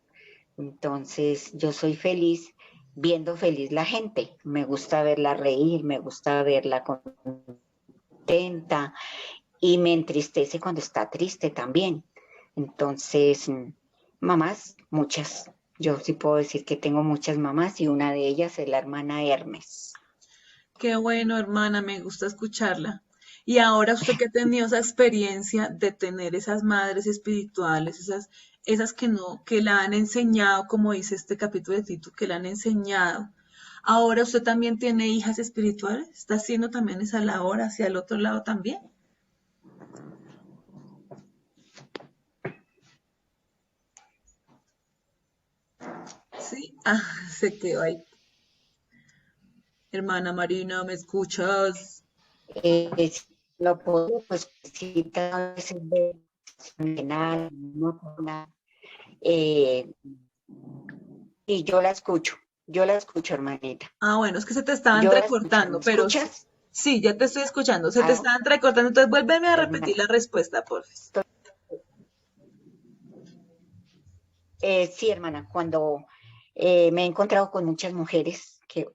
Entonces, yo soy feliz viendo feliz la gente. Me gusta verla reír, me gusta verla contenta y me entristece cuando está triste también. Entonces, mamás, muchas. Yo sí puedo decir que tengo muchas mamás y una de ellas es la hermana Hermes. Qué bueno, hermana, me gusta escucharla. Y ahora usted que ha tenido esa experiencia de tener esas madres espirituales, esas que la han enseñado, como dice este capítulo de Tito, que la han enseñado. Ahora usted también tiene hijas espirituales, está haciendo también esa labor hacia el otro lado también. Sí, se quedó ahí. Hermana Marina, ¿me escuchas? Si lo puedo, pues sí, a veces y yo la escucho, hermanita. Bueno, es que se te estaban Yo la entrecortando, escucho, ¿me pero escuchas? sí, ya te estoy escuchando, se te estaban entrecortando, entonces vuélveme a repetir la respuesta, por favor. Sí, hermana, cuando me he encontrado con muchas mujeres que,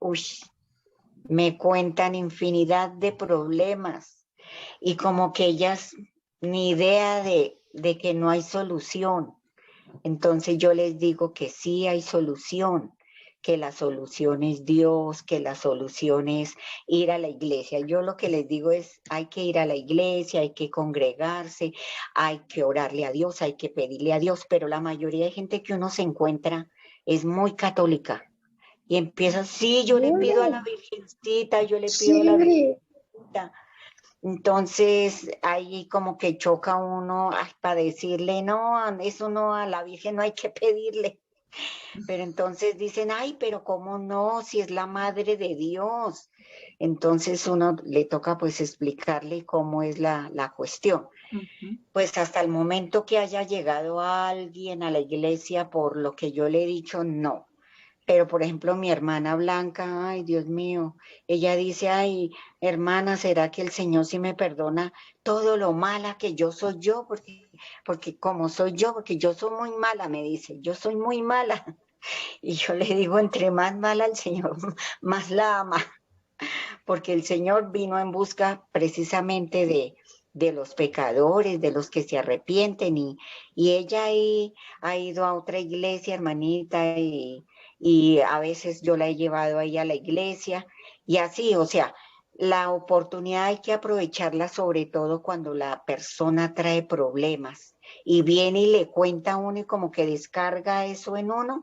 me cuentan infinidad de problemas y como que ellas ni idea de que no hay solución. Entonces yo les digo que sí hay solución, que la solución es Dios, que la solución es ir a la iglesia. Yo lo que les digo es, hay que ir a la iglesia, hay que congregarse, hay que orarle a Dios, hay que pedirle a Dios, pero la mayoría de gente que uno se encuentra es muy católica. Y empieza, sí, yo le pido a la Virgencita, yo le pido a la Virgencita. Entonces, ahí como que choca uno para decirle, no, eso no, a la Virgen no hay que pedirle. Pero entonces dicen, ay, pero ¿cómo no? Si es la Madre de Dios. Entonces uno le toca pues explicarle cómo es la cuestión. Ujú. Pues hasta el momento que haya llegado alguien a la iglesia por lo que yo le he dicho, no. Pero, por ejemplo, mi hermana Blanca, ay, Dios mío, ella dice, ay, hermana, ¿será que el Señor sí me perdona todo lo mala que yo soy yo? Porque como soy yo, porque yo soy muy mala, me dice, yo soy muy mala. Y yo le digo, entre más mala el Señor, más la ama, porque el Señor vino en busca precisamente de los pecadores, de los que se arrepienten, y ella ahí ha ido a otra iglesia, hermanita, y a veces yo la he llevado ahí a la iglesia, y así, o sea, la oportunidad hay que aprovecharla sobre todo cuando la persona trae problemas y viene y le cuenta a uno y como que descarga eso en uno.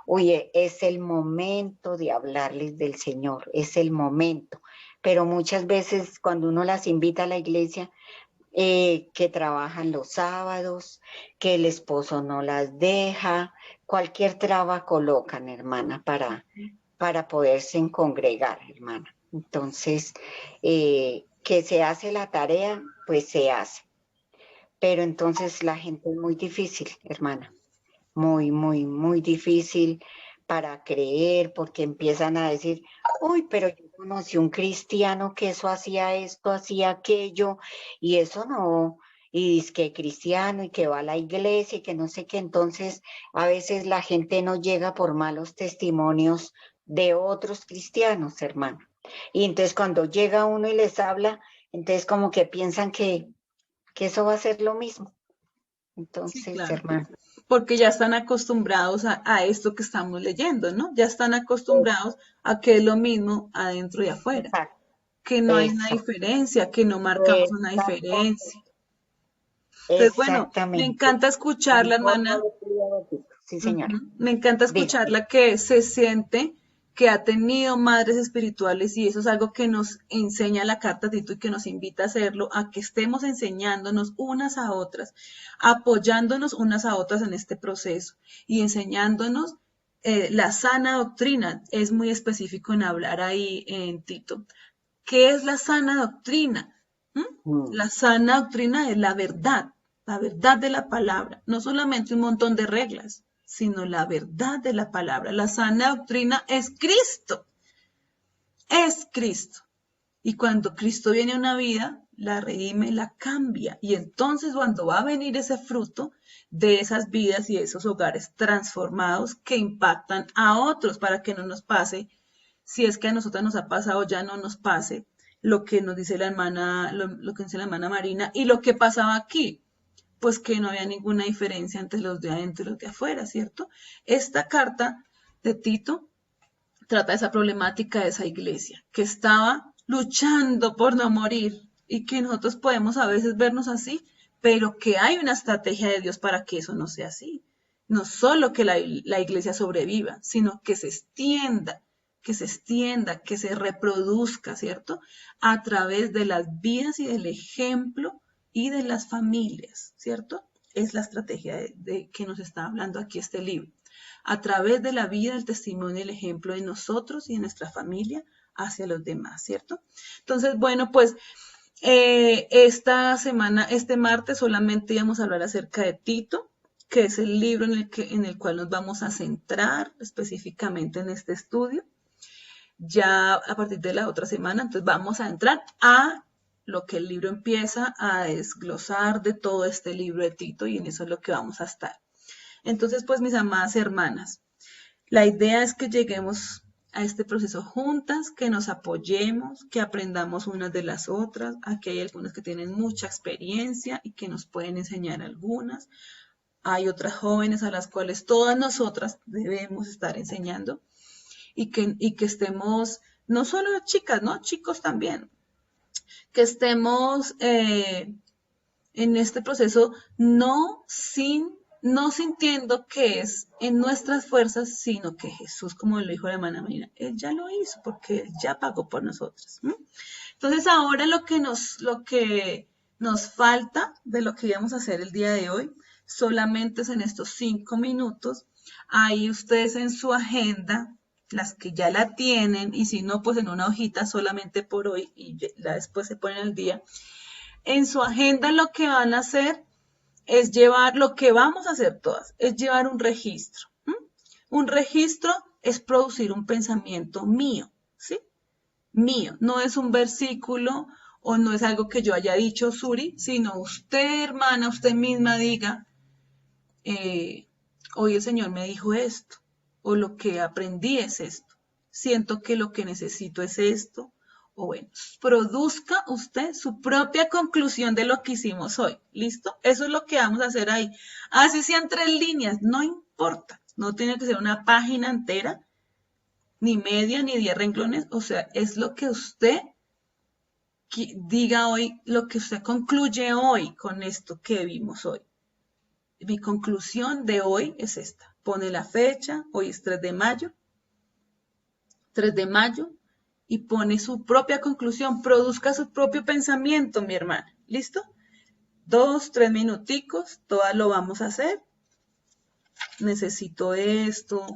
Oye, es el momento de hablarles del Señor, es el momento. Pero muchas veces cuando uno las invita a la iglesia, que trabajan los sábados, que el esposo no las deja, cualquier traba colocan, hermana, para poderse congregar, hermana. Entonces, que se hace la tarea, pues se hace. Pero entonces la gente es muy difícil, hermana, muy, muy, muy difícil para creer, porque empiezan a decir, uy, pero yo conocí un cristiano que eso hacía esto, hacía aquello, y eso no, y dice que cristiano y que va a la iglesia y que no sé qué, entonces a veces la gente no llega por malos testimonios de otros cristianos, hermano. Y entonces cuando llega uno y les habla, entonces como que piensan que eso va a ser lo mismo. Sí, Entonces, claro. hermano. Porque ya están acostumbrados a esto que estamos leyendo, ¿no? Ya están acostumbrados a que es lo mismo adentro y afuera, Exacto. que no hay una Eso, diferencia, que no marcamos una esa cosa, diferencia. Entonces, bueno, me exactamente. encanta Con escucharla, forma hermana. de cuidadito. Sí, señora. Ujú. Me encanta Diga. escucharla que se siente que ha tenido madres espirituales y eso es algo que nos enseña la carta Tito y que nos invita a hacerlo, a que estemos enseñándonos unas a otras, apoyándonos unas a otras en este proceso y enseñándonos la sana doctrina. Es muy específico en hablar ahí en Tito. ¿Qué es la sana doctrina? ¿Mm? Mm, La sana doctrina es la verdad de la palabra, no solamente un montón de reglas, sino la verdad de la palabra. La sana doctrina es Cristo, es Cristo. Y cuando Cristo viene a una vida, la redime, la cambia. Y entonces cuando va a venir ese fruto de esas vidas y de esos hogares transformados que impactan a otros para que no nos pase, si es que a nosotros nos ha pasado, ya no nos pase lo que nos dice la hermana, lo que dice la hermana Marina y lo que pasaba aquí, pues que no había ninguna diferencia entre los de adentro y los de afuera, ¿cierto? Esta carta de Tito trata esa problemática de esa iglesia que estaba luchando por no morir y que nosotros podemos a veces vernos así, pero que hay una estrategia de Dios para que eso no sea así. No solo que la iglesia sobreviva, sino que se extienda, que se reproduzca, ¿cierto? A través de las vidas y del ejemplo y de las familias, ¿cierto? Es la estrategia de que nos está hablando aquí este libro a través de la vida, el testimonio y el ejemplo de nosotros y de nuestra familia hacia los demás, ¿cierto? Entonces, bueno, pues esta semana, este martes solamente íbamos a hablar acerca de Tito, que es el libro en el cual nos vamos a centrar específicamente en este estudio. Ya a partir de la otra semana, entonces vamos a entrar a lo que el libro empieza a desglosar de todo este libro de Tito y en eso es lo que vamos a estar. Entonces, pues mis amadas hermanas, la idea es que lleguemos a este proceso juntas, que nos apoyemos, que aprendamos unas de las otras. Aquí hay algunas que tienen mucha experiencia y que nos pueden enseñar algunas. Hay otras jóvenes a las cuales todas nosotras debemos estar enseñando y que estemos, no solo chicas, ¿no? Chicos también, que estemos en este proceso no sintiendo que es en nuestras fuerzas, sino que Jesús, como lo dijo la hermana Marina, Él ya lo hizo porque Él ya pagó por nosotros. ¿Mm? Entonces ahora lo que nos falta de lo que íbamos a hacer el día de hoy, solamente es en estos 5 minutos, ahí ustedes en su agenda, las que ya la tienen, y si no, pues en una hojita solamente por hoy, y después se ponen al día, En su agenda lo que van a hacer es llevar, lo que vamos a hacer todas, es llevar un registro. Un registro es producir un pensamiento mío, ¿sí? Mío, no es un versículo o no es algo que yo haya dicho, Suri, sino usted, hermana, usted misma diga, hoy el Señor me dijo esto, o lo que aprendí es esto, siento que lo que necesito es esto, o bueno, produzca usted su propia conclusión de lo que hicimos hoy, ¿listo? Eso es lo que vamos a hacer ahí. Así sean 3 líneas, no importa, no tiene que ser una página entera, ni media, ni 10 renglones, o sea, es lo que usted diga hoy, lo que usted concluye hoy con esto que vimos hoy. Mi conclusión de hoy es esta. Pone la fecha, hoy es 3 de mayo, y pone su propia conclusión, produzca su propio pensamiento, mi hermana. ¿Listo? 2, 3 minuticos, todas lo vamos a hacer. Necesito esto.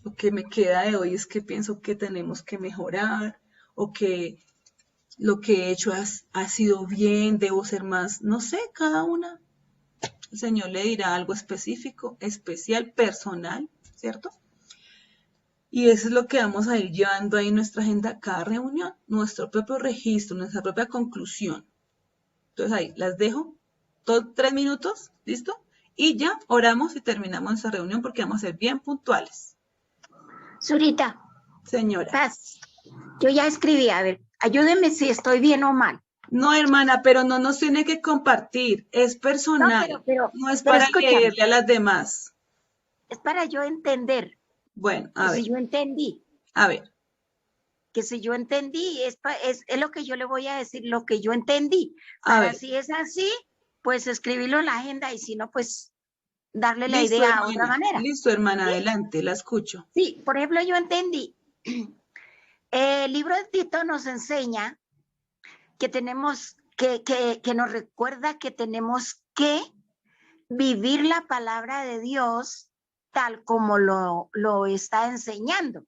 Lo que me queda de hoy es que pienso que tenemos que mejorar, o que lo que he hecho ha sido bien, debo ser más, no sé, cada una. El Señor le dirá algo específico, especial, personal, ¿cierto? Y eso es lo que vamos a ir llevando ahí en nuestra agenda cada reunión, nuestro propio registro, nuestra propia conclusión. Entonces ahí las dejo, 3 minutos, ¿listo? Y ya oramos y terminamos nuestra reunión porque vamos a ser bien puntuales. Zurita, Señora. Paz, yo ya escribí, a ver, ayúdeme si estoy bien o mal. No, hermana, pero no nos tiene que compartir, es personal, no es para escúchame, leerle a las demás. es para yo entender. Bueno, a ver. Si yo entendí. A ver. Que si yo entendí, es lo que yo le voy a decir, lo que yo entendí. A Para ver. si es así, pues escribirlo en la agenda y si no, pues darle la Listo, idea hermana. a otra manera. Listo, hermana, ¿Sí? Adelante, la escucho. Sí, por ejemplo, yo entendí. El libro de Tito nos enseña que tenemos que nos recuerda que tenemos que vivir la palabra de Dios tal como lo está enseñando.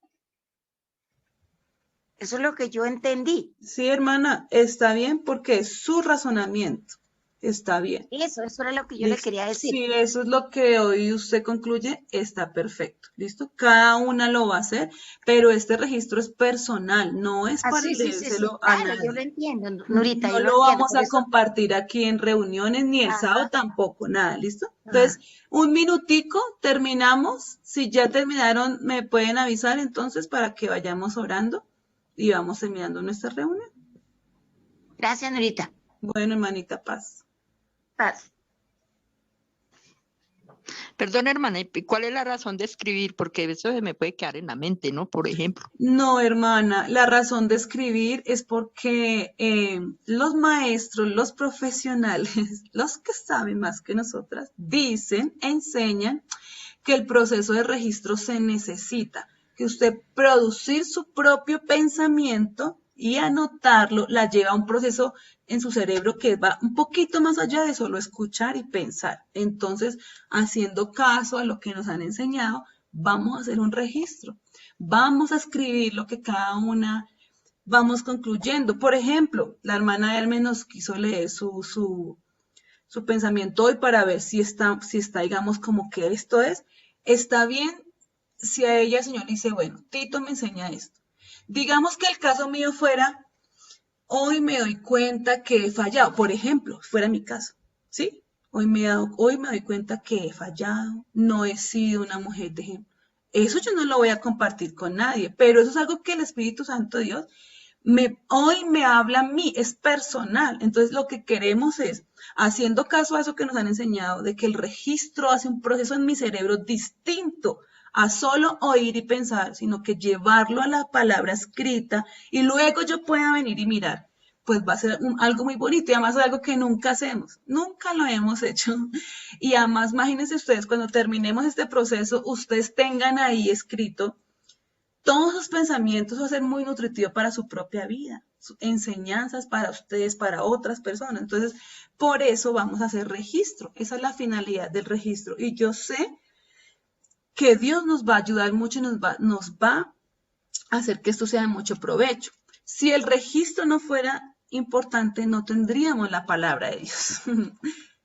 Eso es lo que yo entendí. Sí, hermana, está bien porque es su razonamiento. Está bien. Eso era lo que yo le quería decir. Si eso es lo que hoy usted concluye, está perfecto. ¿Listo? Cada una lo va a hacer, pero este registro es personal, no es para leérselo a Claro, nadie. yo lo entiendo, Nurita. No lo vamos a compartir aquí en reuniones, ni el sábado tampoco, nada, ¿listo? Entonces, un minutico, terminamos. Si ya terminaron, me pueden avisar entonces para que vayamos orando y vamos terminando nuestra reunión. Gracias, Nurita. Bueno, hermanita, paz. Paz. Perdón, hermana, ¿y cuál es la razón de escribir? Porque eso se me puede quedar en la mente, ¿no? Por ejemplo. No, hermana, la razón de escribir es porque los maestros, los profesionales, los que saben más que nosotras, dicen, enseñan que el proceso de registro se necesita, que usted producir su propio pensamiento y anotarlo la lleva a un proceso en su cerebro que va un poquito más allá de solo escuchar y pensar. Entonces, haciendo caso a lo que nos han enseñado, vamos a hacer un registro. Vamos a escribir lo que cada una vamos concluyendo. Por ejemplo, la hermana Hermes nos quiso leer su pensamiento hoy para ver si está, digamos, como que esto es. Está bien si a ella el Señor le dice, bueno, Tito me enseña esto. Digamos que el caso mío fuera, hoy me doy cuenta que he fallado, por ejemplo, fuera mi caso, ¿sí? Hoy me doy cuenta que he fallado, no he sido una mujer de ejemplo. Eso yo no lo voy a compartir con nadie, pero eso es algo que el Espíritu Santo de Dios hoy me habla a mí, es personal. Entonces lo que queremos es, haciendo caso a eso que nos han enseñado, de que el registro hace un proceso en mi cerebro distinto a solo oír y pensar, sino que llevarlo a la palabra escrita y luego yo pueda venir y mirar, pues va a ser algo muy bonito y además es algo que nunca hacemos, nunca lo hemos hecho. Y además imagínense ustedes, cuando terminemos este proceso, ustedes tengan ahí escrito todos sus pensamientos, va a ser muy nutritivo para su propia vida, enseñanzas para ustedes, para otras personas. Entonces, por eso vamos a hacer registro. Esa es la finalidad del registro. Y yo sé que Dios nos va a ayudar mucho y nos va a hacer que esto sea de mucho provecho. Si el registro no fuera importante, no tendríamos la palabra de Dios.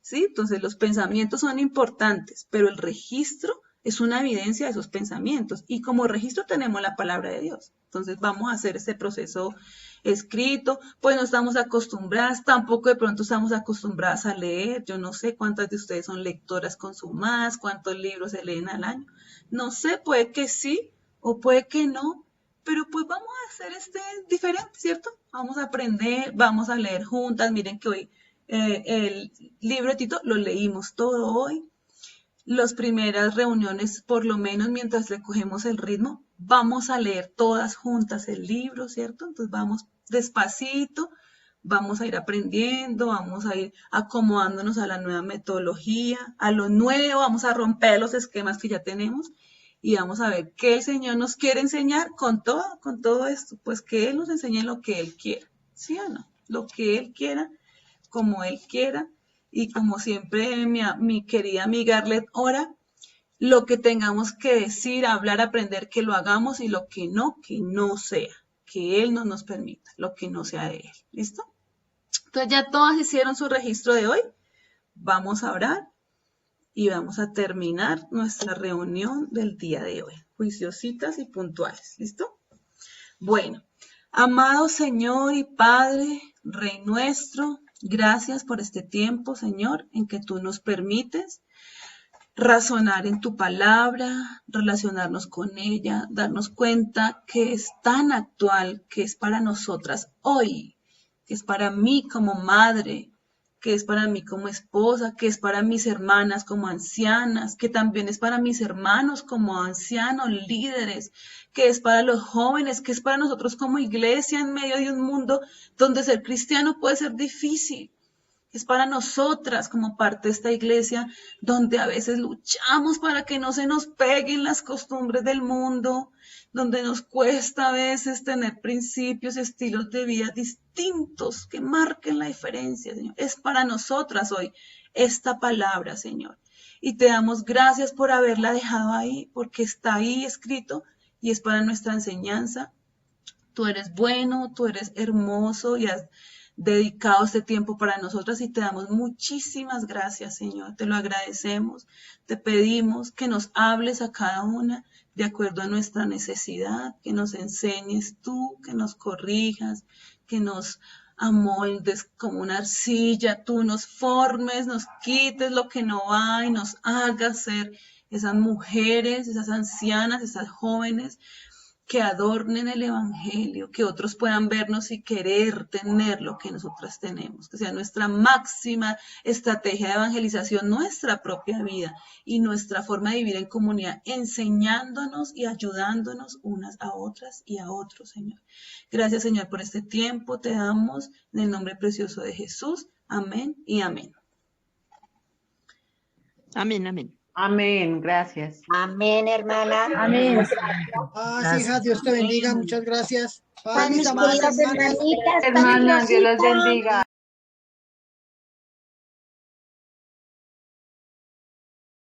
¿Sí? Entonces los pensamientos son importantes, pero el registro es una evidencia de esos pensamientos. Y como registro tenemos la palabra de Dios. Entonces vamos a hacer este proceso escrito, pues no estamos acostumbradas, tampoco de pronto estamos acostumbradas a leer. Yo no sé cuántas de ustedes son lectoras consumadas, cuántos libros se leen al año. No sé, puede que sí o puede que no, pero pues vamos a hacer diferente, ¿cierto? Vamos a aprender, vamos a leer juntas. Miren que hoy el libro de Tito lo leímos todo hoy. Las primeras reuniones, por lo menos mientras le cogemos el ritmo, vamos a leer todas juntas el libro, ¿cierto? Entonces vamos despacito, vamos a ir aprendiendo, vamos a ir acomodándonos a la nueva metodología, a lo nuevo, vamos a romper los esquemas que ya tenemos y vamos a ver qué el Señor nos quiere enseñar con todo esto, pues que Él nos enseñe lo que Él quiera, ¿sí o no? Lo que Él quiera, como Él quiera, y como siempre mi querida amiga Arlet ora, lo que tengamos que decir, hablar, aprender, que lo hagamos, y lo que no sea, que Él no nos permita, lo que no sea de Él, ¿listo? Entonces ya todas hicieron su registro de hoy, vamos a orar y vamos a terminar nuestra reunión del día de hoy, juiciositas y puntuales, ¿listo? Bueno, amado Señor y Padre, Rey nuestro, gracias por este tiempo, Señor, en que tú nos permites razonar en tu palabra, relacionarnos con ella, darnos cuenta que es tan actual, que es para nosotras hoy, que es para mí como madre, que es para mí como esposa, que es para mis hermanas como ancianas, que también es para mis hermanos como ancianos, líderes, que es para los jóvenes, que es para nosotros como iglesia en medio de un mundo donde ser cristiano puede ser difícil. Es para nosotras como parte de esta iglesia donde a veces luchamos para que no se nos peguen las costumbres del mundo, donde nos cuesta a veces tener principios, estilos de vida distintos que marquen la diferencia, Señor. Es para nosotras hoy esta palabra, Señor. Y te damos gracias por haberla dejado ahí, porque está ahí escrito y es para nuestra enseñanza. Tú eres bueno, tú eres hermoso y has dedicado este tiempo para nosotras y te damos muchísimas gracias, Señor. Te lo agradecemos. Te pedimos que nos hables a cada una de acuerdo a nuestra necesidad, que nos enseñes tú, que nos corrijas, que nos amoldes como una arcilla, tú nos formes, nos quites lo que no va y nos hagas ser esas mujeres, esas ancianas, esas jóvenes que adornen el evangelio, que otros puedan vernos y querer tener lo que nosotras tenemos, que sea nuestra máxima estrategia de evangelización, nuestra propia vida y nuestra forma de vivir en comunidad, enseñándonos y ayudándonos unas a otras y a otros, Señor. Gracias, Señor, por este tiempo, te damos en el nombre precioso de Jesús. Amén y amén. Amén, amén. Amén, gracias. Amén, hermana. Amén. Gracias. Hija, Dios te bendiga, muchas gracias. Paz, mis Mis amadas queridas hermanas. hermanitas, Hermanas, Dios las peligrositas. bendiga.